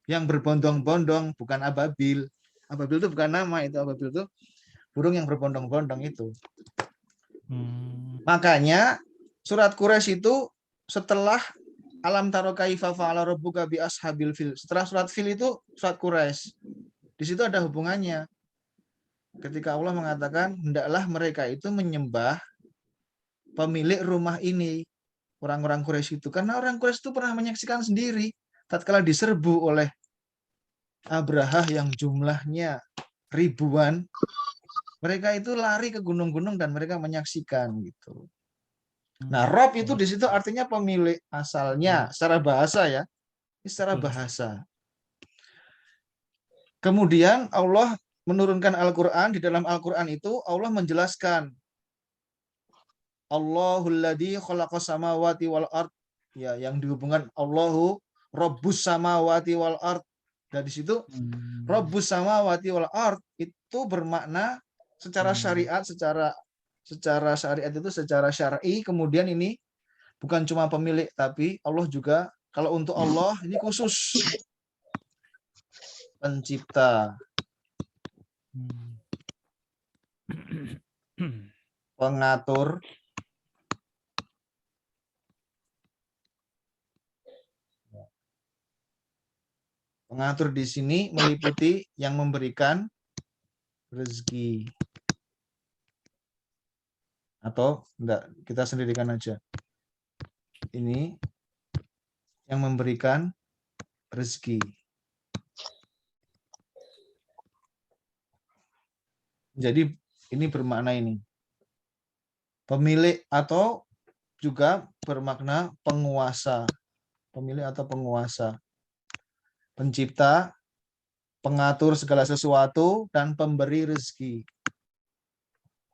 [SPEAKER 1] yang berbondong-bondong, bukan ababil. Ababil itu bukan nama, itu ababil itu burung yang berbondong-bondong itu. Makanya surat Quraisy itu setelah Alam taro kaifa fa'ala rabbuka bi ashabil fil. Setelah surat fil itu surat Quraisy. Di situ ada hubungannya. Ketika Allah mengatakan hendaklah mereka itu menyembah pemilik rumah ini, orang-orang Quraisy itu, karena orang Quraisy itu pernah menyaksikan sendiri tatkala diserbu oleh Abrahah yang jumlahnya ribuan, mereka itu lari ke gunung-gunung dan mereka menyaksikan gitu. Nah, Rob itu di situ artinya pemilik asalnya secara bahasa ya, secara bahasa. Kemudian Allah menurunkan Al-Quran. Di dalam Al-Quran itu Allah menjelaskan Allahul ladzi khalaqas samawati wal ard, ya, yang dihubungkan Allahu Rabbus samawati wal ard. Dan di situ Rabbus samawati wal ard itu bermakna secara syariat, secara syariat itu secara syar'i. Kemudian ini bukan cuma pemilik, tapi Allah juga, kalau untuk Allah ini khusus pencipta, pengatur, pengatur di sini meliputi yang memberikan rezeki. Atau enggak, kita sendirikan aja. Ini yang memberikan rezeki. Jadi ini bermakna ini. Pemilik atau juga bermakna penguasa. Pemilik atau penguasa. Pencipta, pengatur segala sesuatu, dan pemberi rezeki.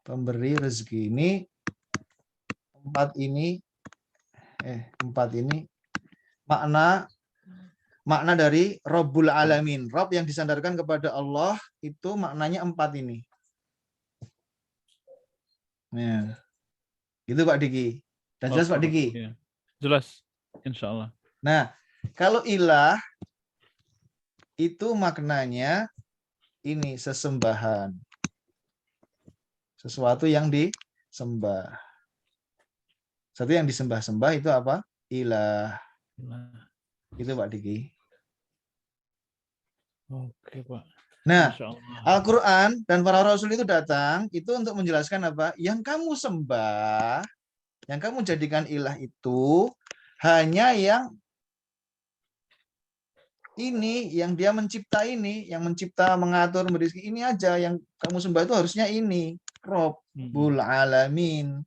[SPEAKER 1] Pemberi rezeki. Ini empat ini makna dari Rabbul Alamin. Rabb yang disandarkan kepada Allah itu maknanya empat ini. Nah, gitu Pak Diki. Dan jelas Pak Diki?
[SPEAKER 4] Ya. Jelas, insya Allah.
[SPEAKER 1] Nah, kalau ilah itu maknanya ini sesembahan. Sesuatu yang disembah. Satu yang disembah-sembah itu apa? Ilah. Itu Pak Diki.
[SPEAKER 4] Oke, Pak.
[SPEAKER 1] Nah, Al-Quran dan para Rasul itu datang itu untuk menjelaskan apa? Yang kamu sembah, yang kamu jadikan ilah itu hanya yang ini, yang dia mencipta ini, yang mencipta, mengatur, merizki ini aja. Yang kamu sembah itu harusnya ini. Rabbul Alamin.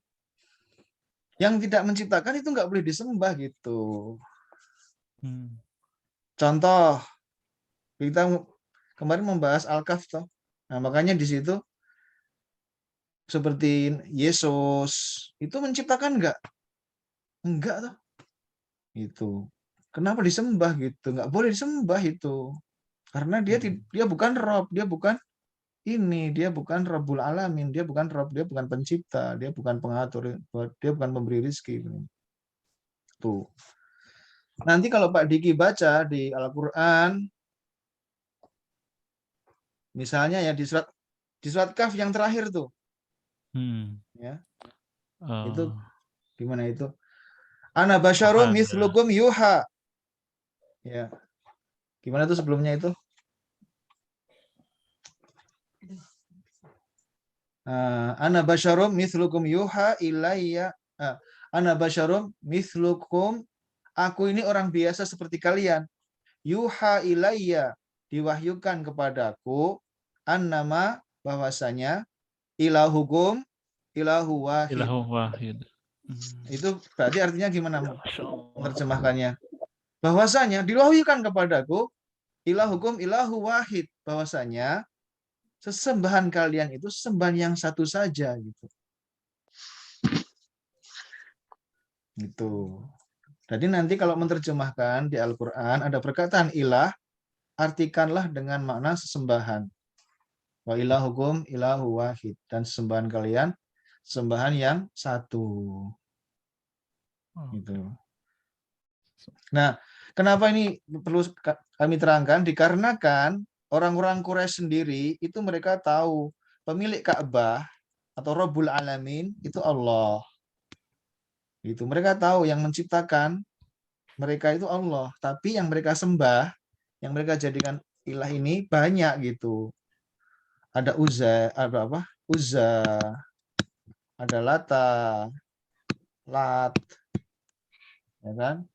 [SPEAKER 1] Yang tidak menciptakan itu nggak boleh disembah gitu. Contoh, kita kemarin membahas Al-Kahf toh. Nah, makanya di situ seperti Yesus itu menciptakan enggak? Enggak toh. Itu. Kenapa disembah gitu? Enggak boleh disembah itu. Karena dia bukan Rabb, dia bukan ini, dia bukan Rabbul Alamin, dia bukan Rabb, dia bukan pencipta, dia bukan pengatur, dia bukan pemberi rezeki. Tuh. Nanti kalau Pak Diki baca di Al-Qur'an, misalnya ya di surat Kahf yang terakhir tuh. Ya. Itu gimana itu? Ana basyarum mithlukum yuha. Ya. Gimana tuh sebelumnya itu? Ana basyarum mithlukum yuha ilayya. Ana basyarum mithlukum Aku ini orang biasa seperti kalian. Yuha ilayya, diwahyukan kepadaku, annama, bahwasanya, ilahukum, ilahu wahid.
[SPEAKER 4] Ilahu wahid.
[SPEAKER 1] Itu berarti artinya gimana
[SPEAKER 4] Masya Allah.
[SPEAKER 1] menerjemahkannya? Bahwasanya diwahyukan kepadaku, ilahukum, ilahu wahid. Bahwasanya sesembahan kalian itu sembahan yang satu saja gitu. Gitu. Jadi nanti kalau menerjemahkan di Al-Qur'an ada perkataan ilah, artikanlah dengan makna sesembahan. Wa ilahukum ilahu wahid, dan sesembahan kalian sembahan yang satu. Gitu. Nah, kenapa ini perlu kami terangkan? Dikarenakan orang-orang Quraisy sendiri itu mereka tahu pemilik Ka'bah atau Rabbul Alamin itu Allah. Itu mereka tahu yang menciptakan mereka itu Allah, tapi yang mereka sembah, yang mereka jadikan ilah ini banyak gitu. Ada Uzza, ada apa? Uzza, ada Lata, Lat, ya kan?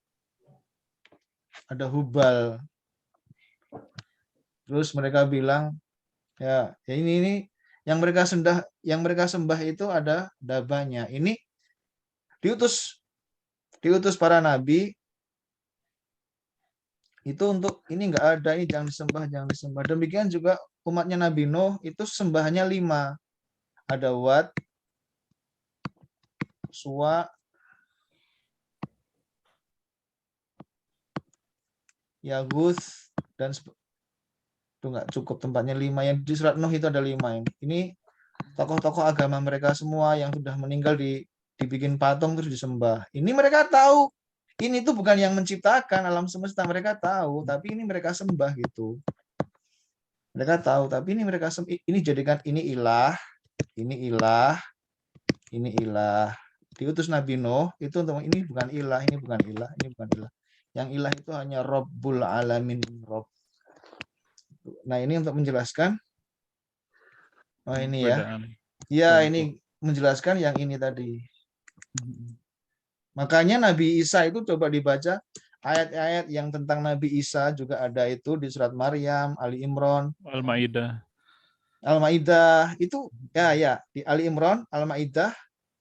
[SPEAKER 1] Ada Hubal. Terus mereka bilang, ya ini yang mereka sembah itu ada dabanya. Ini diutus para nabi itu untuk ini enggak ada, ini jangan disembah. Demikian juga umatnya Nabi Nuh itu sembahannya 5. Ada Wad, Suwa, Yaguth, dan itu enggak cukup tempatnya 5. Yang di surat Nuh itu ada 5. Ini tokoh-tokoh agama mereka semua yang sudah meninggal dibikin patung terus disembah. Ini mereka tahu ini tuh bukan yang menciptakan alam semesta, mereka tahu, tapi ini mereka sembah gitu. Mereka tahu, tapi ini mereka ini jadikan ini ilah, ini ilah, ini ilah. Diutus Nabi Nuh itu untuk ini bukan ilah, ini bukan ilah, ini bukan ilah. Yang ilah itu hanya Rabbul Alamin, Rabb. Nah, ini untuk menjelaskan. Oh, ini ya. Ya, ini menjelaskan yang ini tadi. Makanya Nabi Isa itu coba dibaca ayat-ayat yang tentang Nabi Isa juga ada itu di surat Maryam, Ali Imran,
[SPEAKER 4] Al-Maidah.
[SPEAKER 1] Al-Maidah itu ya di Ali Imran, Al-Maidah,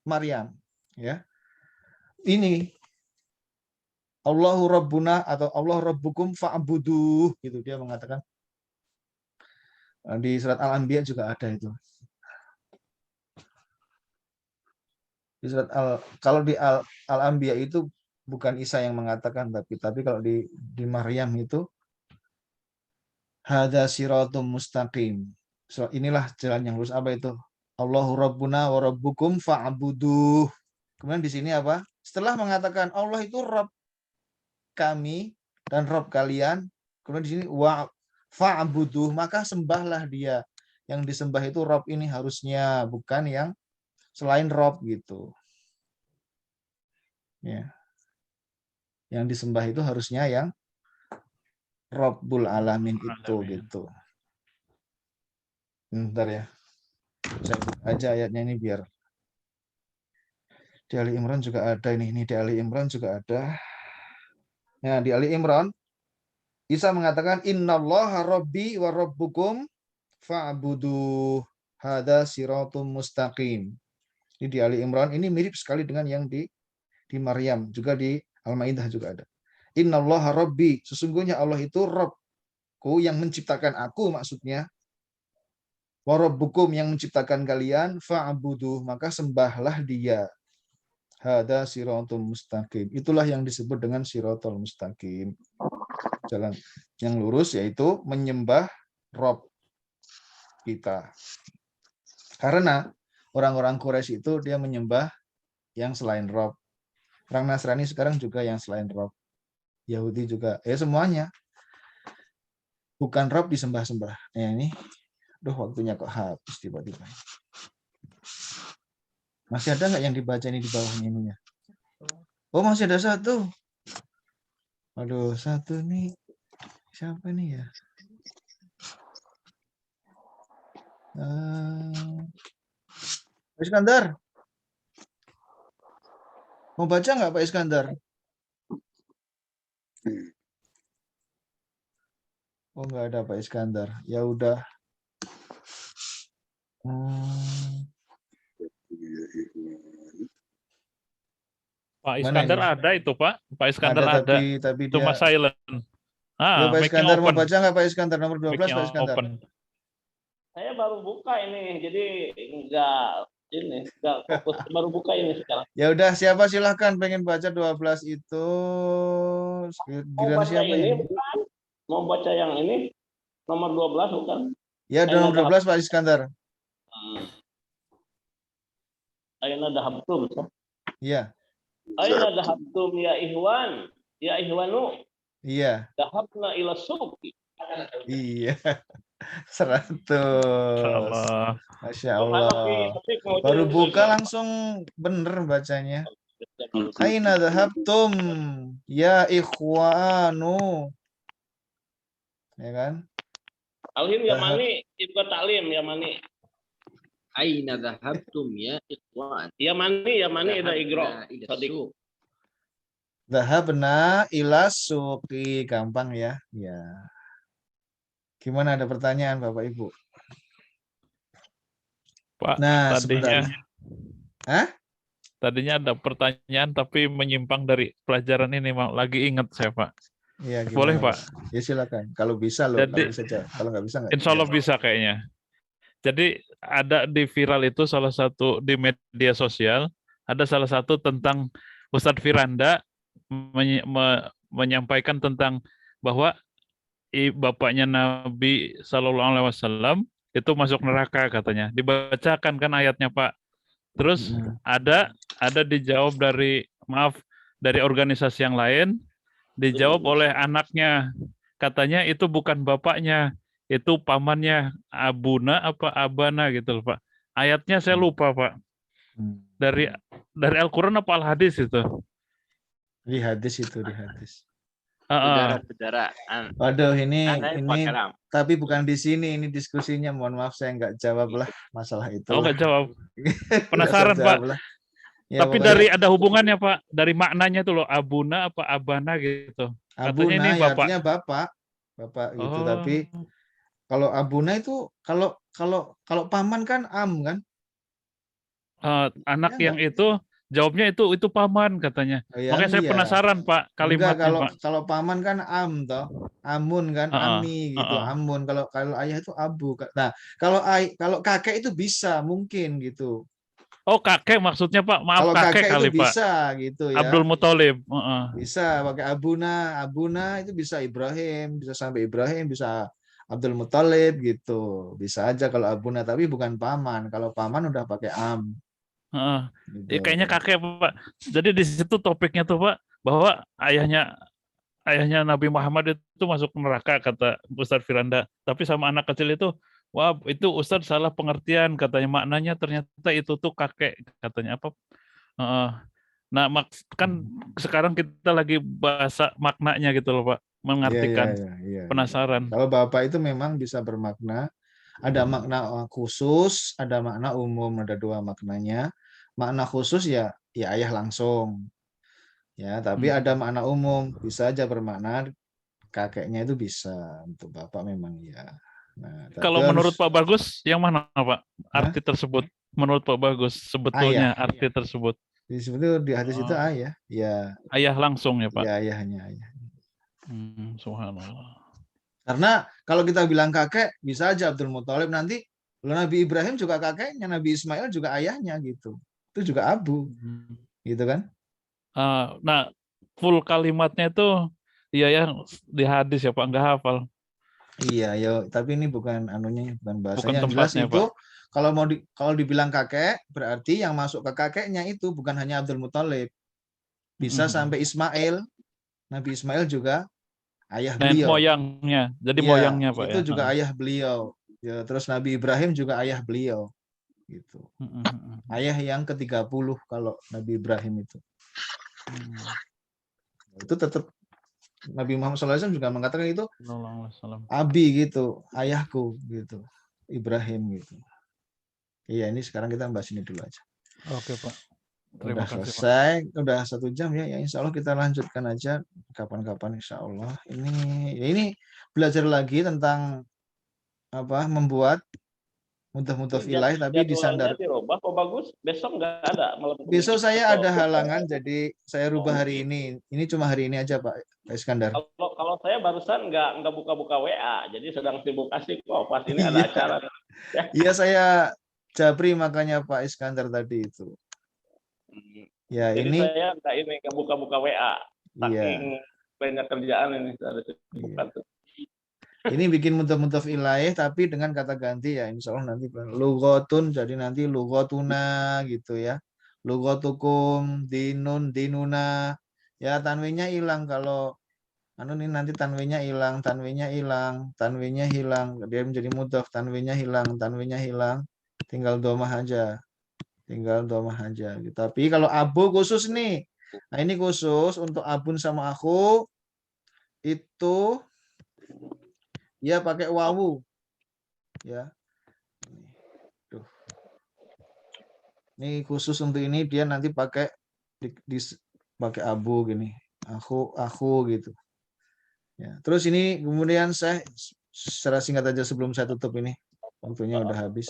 [SPEAKER 1] Maryam, ya. Ini Allahu Rabbuna atau Allah Rabbukum fa'buduh gitu dia mengatakan. Di surat Al-Anbiya juga ada itu. Di surat kalau di Al-Anbiya itu bukan Isa yang mengatakan, tapi kalau di Maryam itu hadza siratum mustaqim. So, inilah jalan yang lurus. Apa itu? Allahu Rabbuna wa Rabbukum fa'buduh. Kemudian di sini apa? Setelah mengatakan Allah itu Rabb kami dan Rabb kalian, kemudian di sini wa fa'buduh, maka sembahlah dia. Yang disembah itu Rabb ini harusnya, bukan yang selain Rob gitu. Ya. Yang disembah itu harusnya yang Rabbul Alamin itu gitu. Bentar ya. Saya aja ayatnya ini biar. Di Ali Imran juga ada ini di Ali Imran juga ada. Nah, di Ali Imran Isa mengatakan innallaha rabbi wa rabbukum fa'buduh hadza siratum mustaqim. Ini di Ali Imran ini mirip sekali dengan yang di Maryam, juga di Al-Maidah juga ada. Innallaha rabbi, sesungguhnya Allah itu Rabbku yang menciptakan aku maksudnya. Wa rabbukum yang menciptakan kalian, fa'buduh, maka sembahlah dia. Hada siratul mustaqim. Itulah yang disebut dengan siratul mustaqim. Jalan yang lurus yaitu menyembah Rabb kita. Karena orang-orang Quraisy itu dia menyembah yang selain Rabb. Orang Nasrani sekarang juga yang selain Rabb. Yahudi juga. Semuanya. Bukan Rabb disembah-sembah. Nah, ini. Waktunya kok habis tiba-tiba. Masih ada nggak yang dibaca ini di bawahnya ini ya? Oh, masih ada satu. Aduh, satu nih. Siapa nih ya? Pak Iskandar. Mau baca nggak Pak Iskandar? Oh, nggak ada Pak Iskandar. Ya udah.
[SPEAKER 4] Pak
[SPEAKER 1] Mana
[SPEAKER 4] Iskandar
[SPEAKER 1] ini?
[SPEAKER 4] ada itu Pak. Pak Iskandar
[SPEAKER 1] Ada
[SPEAKER 4] ada.
[SPEAKER 1] tapi
[SPEAKER 4] Cuma
[SPEAKER 1] dia.
[SPEAKER 4] silent.
[SPEAKER 1] Ya Pak
[SPEAKER 4] Mic-nya
[SPEAKER 1] Iskandar mau
[SPEAKER 4] open.
[SPEAKER 1] baca nggak Pak Iskandar nomor 12
[SPEAKER 4] Mic-nya
[SPEAKER 1] Pak Iskandar?
[SPEAKER 4] open.
[SPEAKER 8] Saya baru buka ini, jadi nggak fokus. Baru buka ini sekarang.
[SPEAKER 1] Ya udah, siapa silahkan pengen baca 12 itu.
[SPEAKER 8] Mau
[SPEAKER 1] Giliran
[SPEAKER 8] baca
[SPEAKER 1] siapa
[SPEAKER 8] ini
[SPEAKER 1] ini?
[SPEAKER 8] bukan? Mau baca yang ini nomor 12 bukan?
[SPEAKER 1] Ya, nomor 12 Pak Iskandar.
[SPEAKER 8] Aina dahabtum.
[SPEAKER 1] Iya.
[SPEAKER 8] Aina dahabtum ya ihwan, ya ihwanu.
[SPEAKER 1] Iya.
[SPEAKER 8] Dahabna ila suqi.
[SPEAKER 1] Iya. 100.
[SPEAKER 4] Insyaallah.
[SPEAKER 1] Masya Allah. Baru buka langsung bener bacanya. Aina dhahabtum ya ikhwanu. Ya kan?
[SPEAKER 8] Alhim Yamani, Ibnu Ta'lim Yamani.
[SPEAKER 2] Aina dhahabtum ya ikhwan.
[SPEAKER 8] Yamani ida igro. Sadiq.
[SPEAKER 1] Dhahabna ila suqi. Gampang ya. Ya. Gimana, ada pertanyaan Bapak Ibu?
[SPEAKER 4] Pak,
[SPEAKER 1] Nah,
[SPEAKER 4] tadinya
[SPEAKER 1] sebentar. Hah?
[SPEAKER 4] tadinya ada pertanyaan tapi menyimpang dari pelajaran ini, lagi ingat saya Pak.
[SPEAKER 1] Iya, gimana,
[SPEAKER 4] Boleh Pak?
[SPEAKER 1] Ya silakan. Kalau bisa loh,
[SPEAKER 4] Jadi,
[SPEAKER 1] kalau bisa jawab. Kalau nggak bisa nggak.
[SPEAKER 4] Insya Allah bisa kayaknya. Jadi ada di viral itu salah satu di media sosial, ada salah satu tentang Ustadz Firanda menyampaikan tentang bahwa bapaknya Nabi Shallallahu Alaihi Wasallam itu masuk neraka katanya. Dibacakan kan ayatnya Pak. Terus ada dijawab dari organisasi yang lain, dijawab oleh anaknya. Katanya itu bukan bapaknya, itu pamannya, abuna apa abana gitu loh Pak. Ayatnya saya lupa Pak. Dari Al-Quran apa Al-Hadis itu?
[SPEAKER 1] Di hadis itu, di hadis.
[SPEAKER 2] Saudara-saudara.
[SPEAKER 1] Waduh, ini
[SPEAKER 2] Kalam.
[SPEAKER 1] tapi bukan di sini, ini diskusinya. Mohon maaf saya nggak jawab lah masalah itu.
[SPEAKER 4] Oh, nggak jawab. Penasaran Pak.
[SPEAKER 1] Ya,
[SPEAKER 4] tapi
[SPEAKER 1] pokoknya,
[SPEAKER 4] ada hubungannya Pak, dari maknanya tuh loh, abuna apa abana gitu. Katanya
[SPEAKER 1] abuna
[SPEAKER 4] ini
[SPEAKER 1] ya
[SPEAKER 4] bapak.
[SPEAKER 1] artinya bapak gitu.
[SPEAKER 4] Oh.
[SPEAKER 1] Tapi kalau abuna itu kalau paman kan kan.
[SPEAKER 4] Anak
[SPEAKER 1] Ya,
[SPEAKER 4] yang itu jawabnya itu paman katanya.
[SPEAKER 1] Ya,
[SPEAKER 4] makanya saya penasaran Pak kalimatnya Pak.
[SPEAKER 1] Kalau paman kan toh, amun kan, ami gitu, amun. Kalau ayah itu abu. Nah, kalau kakek itu bisa mungkin gitu.
[SPEAKER 4] Oh, kakek maksudnya Pak. Maaf,
[SPEAKER 1] kalau
[SPEAKER 4] kakek kali
[SPEAKER 1] itu
[SPEAKER 4] Pak.
[SPEAKER 1] Bisa gitu ya.
[SPEAKER 4] Abdul Muthalib.
[SPEAKER 1] Bisa pakai abuna itu bisa Ibrahim, bisa sampai Ibrahim, bisa Abdul Muthalib gitu. Bisa aja kalau abuna, tapi bukan paman. Kalau paman udah pakai am.
[SPEAKER 4] Gitu. Ya, kayaknya kakek Pak. Jadi di situ topiknya tuh Pak, bahwa ayahnya Nabi Muhammad itu masuk neraka kata Ustadz Firanda. Tapi sama anak kecil itu, wah itu Ustadz salah pengertian katanya, maknanya ternyata itu tuh kakek katanya apa? Nah kan sekarang kita lagi bahasa maknanya gitu loh Pak, mengartikan.
[SPEAKER 1] Iya.
[SPEAKER 4] Penasaran.
[SPEAKER 1] Kalau bapak itu memang bisa bermakna. Ada makna khusus, ada makna umum, ada dua maknanya. Makna khusus ya ayah langsung. Ya, tapi ada makna umum, bisa aja bermakna kakeknya itu bisa. Untuk bapak memang ya. Nah,
[SPEAKER 4] kalau menurut Pak Bagus, yang mana Pak arti tersebut? Menurut Pak Bagus sebetulnya arti tersebut.
[SPEAKER 1] Disebut di hadis itu ayah. Ya.
[SPEAKER 4] Ayah langsung ya Pak.
[SPEAKER 1] Ya, ayahnya.
[SPEAKER 4] Subhanallah.
[SPEAKER 1] Karena kalau kita bilang kakek, bisa aja Abdul Muthalib, nanti Nabi Ibrahim juga kakeknya, Nabi Ismail juga ayahnya gitu. Itu juga abu. Gitu kan?
[SPEAKER 4] Nah, full kalimatnya itu iya ya di hadis ya Pak, nggak hafal.
[SPEAKER 1] Iya, tapi ini bukan anunya, bukan bahasanya.
[SPEAKER 4] Bukan
[SPEAKER 1] Jelas itu
[SPEAKER 4] Pak.
[SPEAKER 1] kalau dibilang kakek, berarti yang masuk ke kakeknya itu bukan hanya Abdul Muthalib. Bisa sampai Ismail. Nabi Ismail juga ayah beliau.
[SPEAKER 4] Moyangnya. Jadi moyangnya Pak.
[SPEAKER 1] Itu juga ayah beliau. Ya, terus Nabi Ibrahim juga ayah beliau. Gitu. Ayah yang ke-30 kalau Nabi Ibrahim itu. Itu tetap Nabi Muhammad SAW juga mengatakan itu abi gitu, ayahku gitu, Ibrahim gitu. Iya, ini sekarang kita bahas ini dulu aja.
[SPEAKER 4] Oke Pak. Terima
[SPEAKER 1] Udah
[SPEAKER 4] kasih, Pak.
[SPEAKER 1] selesai, udah 1 jam ya. Ya insya Allah kita lanjutkan aja kapan-kapan insya Allah. Ini belajar lagi tentang apa membuat mudhaf ilaih tapi disandar.
[SPEAKER 8] Jadwalnya dirubah kok bagus. Besok nggak ada malam
[SPEAKER 1] Besok
[SPEAKER 8] Khamis.
[SPEAKER 1] saya ada
[SPEAKER 8] Atau-
[SPEAKER 1] halangan jadi saya rubah hari ini. Ini cuma hari ini aja Pak Iskandar.
[SPEAKER 8] Kalau saya barusan nggak buka-buka WA, jadi sedang sibuk asik kok. Pas ini ada
[SPEAKER 1] Iya.
[SPEAKER 8] acara.
[SPEAKER 1] Iya saya japri makanya Pak Iskandar tadi itu. Ya
[SPEAKER 8] Jadi
[SPEAKER 1] ini
[SPEAKER 8] saya nggak buka-buka WA.
[SPEAKER 1] iya.
[SPEAKER 8] Saking banyak kerjaan ini ada kesibukan tuh.
[SPEAKER 1] Ini bikin mudhaf ilaih tapi dengan kata ganti ya insya Allah nanti lughatun jadi nanti lughatuna gitu ya. Lughatukum dinun dinuna. Ya tanwinnya hilang kalau ini nanti tanwinnya hilang, tanwinnya hilang, tanwinnya hilang. Dia menjadi mudhaf, tanwinnya hilang, tanwinnya hilang. Tinggal domah aja. Tinggal domah aja gitu. Tapi kalau abu khusus nih. Nah, ini khusus untuk abun sama aku itu dia pakai wawu. Ya. Tuh. Ini khusus untuk ini dia nanti pakai pakai abu gini. Aku gitu. Ya. Terus ini kemudian saya secara singkat aja sebelum saya tutup ini. Waktunya udah habis.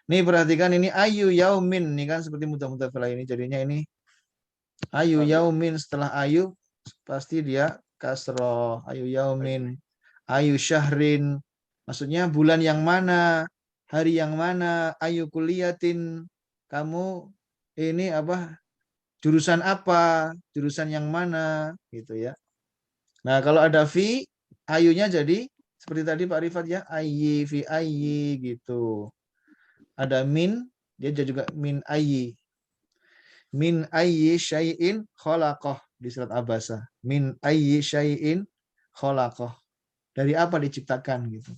[SPEAKER 1] Nih perhatikan ini ayu yaumin nih kan seperti mudhaf ilaih ini jadinya ini ayu yaumin setelah ayu pasti dia kasroh ayu yaumin ayu syahrin maksudnya bulan yang mana hari yang mana ayu kuliatin kamu ini apa jurusan apa jurusan yang mana gitu ya. Nah kalau ada fi ayunya jadi seperti tadi Pak Rifat ya ayyi fi ayyi gitu. Ada min dia juga min ayyi syai'in khalaqah di surat Abasa. Min ayyi syai'in khalaqah. Dari apa diciptakan gitu.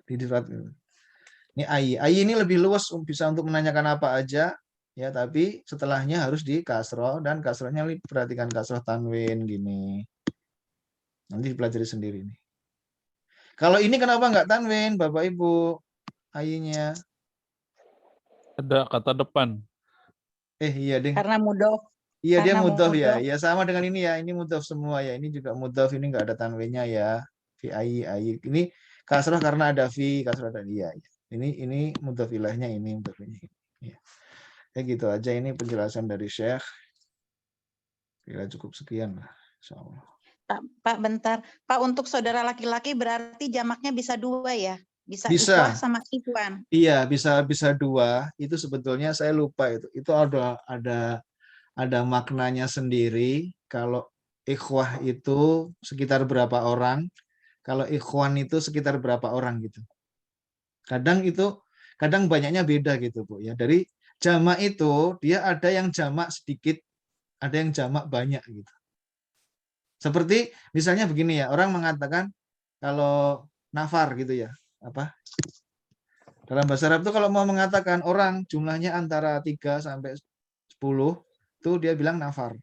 [SPEAKER 1] Di surat ini ayyi. Ayyi ini lebih luas bisa untuk menanyakan apa aja ya, tapi setelahnya harus di kasroh dan kasrohnya perhatikan kasroh tanwin gini. Nanti dipelajari sendiri nih. Kalau ini kenapa nggak tanwin Bapak Ibu? Ayyinya.
[SPEAKER 4] Ada kata depan.
[SPEAKER 1] Iya deh.
[SPEAKER 6] Karena mudhof.
[SPEAKER 1] Iya dia
[SPEAKER 6] Karena
[SPEAKER 1] mudhof ya.
[SPEAKER 6] mudhof.
[SPEAKER 1] Ya sama dengan ini ya. Ini mudhof semua ya. Ini juga mudhof ini nggak ada tanwinnya ya. Fi ayyi. Ini kasrah karena ada fi, kasrah ada iya. Ini mudhof ilaihnya ini mudhof ini. Ya. Ya gitu aja ini penjelasan dari Syekh. Kira cukup sekian lah. Insyaallah.
[SPEAKER 6] Pak bentar. Pak untuk saudara laki-laki berarti jamaknya bisa 2 ya? Bisa.
[SPEAKER 1] Bisa.
[SPEAKER 6] Ikhwah sama ikhwan.
[SPEAKER 1] Iya, bisa 2. Itu sebetulnya saya lupa itu. Itu ada maknanya sendiri. Kalau ikhwah itu sekitar berapa orang, kalau ikhwan itu sekitar berapa orang gitu. Kadang banyaknya beda gitu Bu ya. Dari jamak itu dia ada yang jamak sedikit, ada yang jamak banyak gitu. Seperti misalnya begini ya, orang mengatakan kalau nafar gitu ya, apa? Dalam bahasa Arab itu kalau mau mengatakan orang jumlahnya antara 3 sampai 10, itu dia bilang nafar.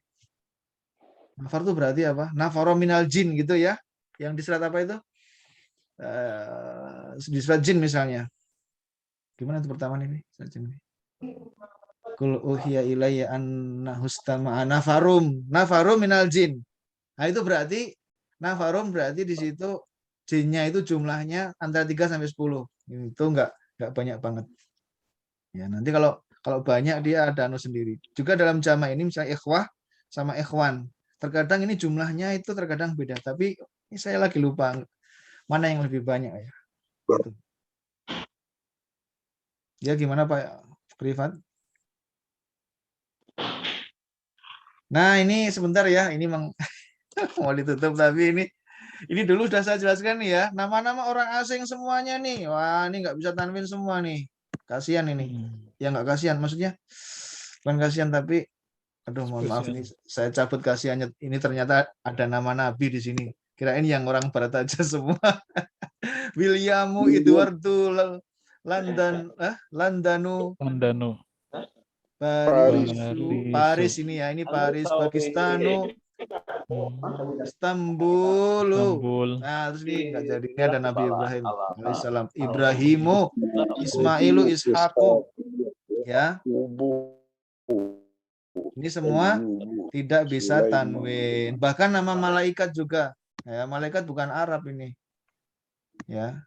[SPEAKER 1] Nafar itu berarti apa? Nafaro minal jin gitu ya. Yang di surat apa itu? Di surat jin misalnya. Gimana itu pertama ini? Surat jin. Qul uhiya ilayya annahustama'a nafarum minal jin. Nah itu berarti nafarum berarti di situ jinnya itu jumlahnya antara 3 sampai 10. Itu enggak banyak banget. Ya, nanti kalau banyak dia ada sendiri. Juga dalam jama ini misalnya ikhwah sama ikhwan. Terkadang ini jumlahnya itu terkadang beda, tapi ini saya lagi lupa mana yang lebih banyak ya. Gitu. Ya gimana Pak Rifat? Nah, ini sebentar ya, ini mau ditutup tapi ini dulu sudah saya jelaskan nih ya, nama-nama orang asing semuanya nih. Wah, ini nggak bisa tanwin semua nih. Kasihan ini. Ya nggak kasihan, maksudnya bukan kasihan tapi aduh mohon maaf ini saya cabut kasihannya. Ini ternyata ada nama nabi di sini. Kirain yang orang barat aja semua. Williamu Eduardo Landanu Paris ini ya, ini Paris Pakistanu Istanbul. Nah, terus ini enggak jadi. Ini ada Nabi Ibrahim alaihissalam. Ibrahimu, Ismailu, Ishaqu. Ya. Ini semua tidak bisa tanwin. Bahkan nama malaikat juga. Ya, malaikat bukan Arab ini. Ya.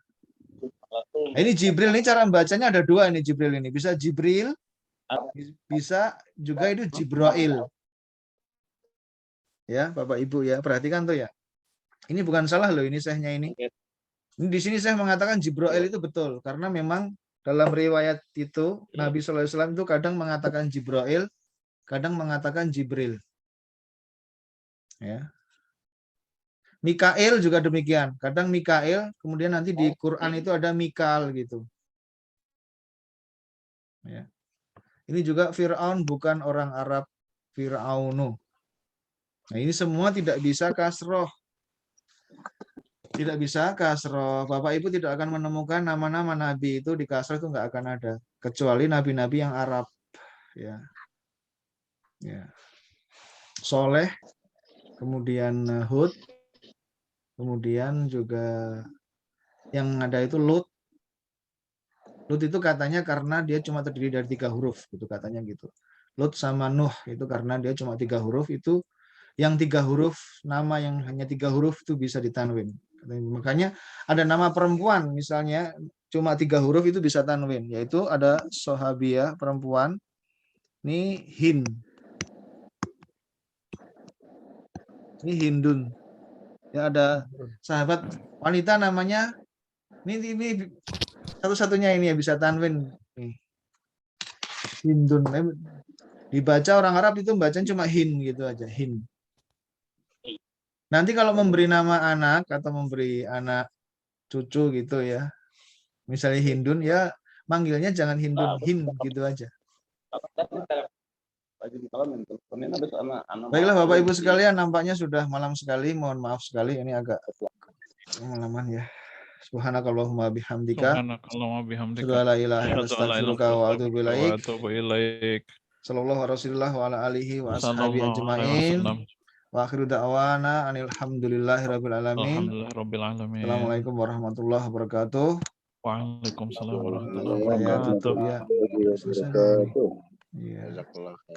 [SPEAKER 1] Nah, ini Jibril, ini cara bacanya ada dua ini Jibril ini. Bisa Jibril, bisa juga itu Jibrail. Ya, Bapak Ibu ya, perhatikan tuh ya. Ini bukan salah loh, ini sehnya ini. Ini di sini saya mengatakan Jibrail itu betul karena memang dalam riwayat itu Nabi SAW itu kadang mengatakan Jibrail, kadang mengatakan Jibril. Ya. Mikail juga demikian. Kadang Mikail, kemudian nanti di Quran itu ada Mikal gitu. Ya. Ini juga Fir'aun bukan orang Arab, Fir'aunu. Nah, ini semua tidak bisa kasroh. Tidak bisa kasroh. Bapak Ibu tidak akan menemukan nama-nama Nabi itu di kasroh itu nggak akan ada. Kecuali Nabi-Nabi yang Arab. Ya. Ya. Soleh, kemudian Hud, kemudian juga yang ada itu Lut. Lut itu katanya karena dia cuma terdiri dari 3 huruf, gitu katanya gitu. Lut sama Nuh itu karena dia cuma 3 huruf itu. Yang 3 huruf, nama yang hanya 3 huruf itu bisa ditanwin. Makanya ada nama perempuan misalnya cuma 3 huruf itu bisa tanwin, yaitu ada sahabiah perempuan, ini Hind. Ini Hindun. Ya ada sahabat wanita namanya ini satu-satunya ini ya bisa tanwin. Hindun. Dibaca orang Arab itu bacanya cuma Hind gitu aja, Hind. Nanti kalau memberi nama anak atau memberi anak cucu gitu ya, misalnya Hindun ya manggilnya jangan Hindun, Hind gitu aja. Baiklah Bapak Ibu sekalian, nampaknya sudah malam sekali, mohon maaf sekali ini agak malaman ya. Subhanakallahumma bihamdika.
[SPEAKER 4] Subhanakallahumma bihamdika.
[SPEAKER 1] Asyhadu an la ilaha illa anta astaghfiruka wa atubu ilaik.
[SPEAKER 4] ilaik.
[SPEAKER 1] Sallallahu Rasulullah wa ala alihi wa ashabihi
[SPEAKER 4] Sallallahu alaihi
[SPEAKER 1] ajma'in.
[SPEAKER 4] wasallam.
[SPEAKER 1] Wa akhiru da'wana alhamdulillahirabbil alamin.
[SPEAKER 4] Alhamdulillahirabbil alamin.
[SPEAKER 1] Assalamualaikum warahmatullahi wabarakatuh.
[SPEAKER 4] Waalaikumsalam warahmatullahi
[SPEAKER 1] Ya,
[SPEAKER 4] wabarakatuh.
[SPEAKER 1] ya. Selesai. Iya.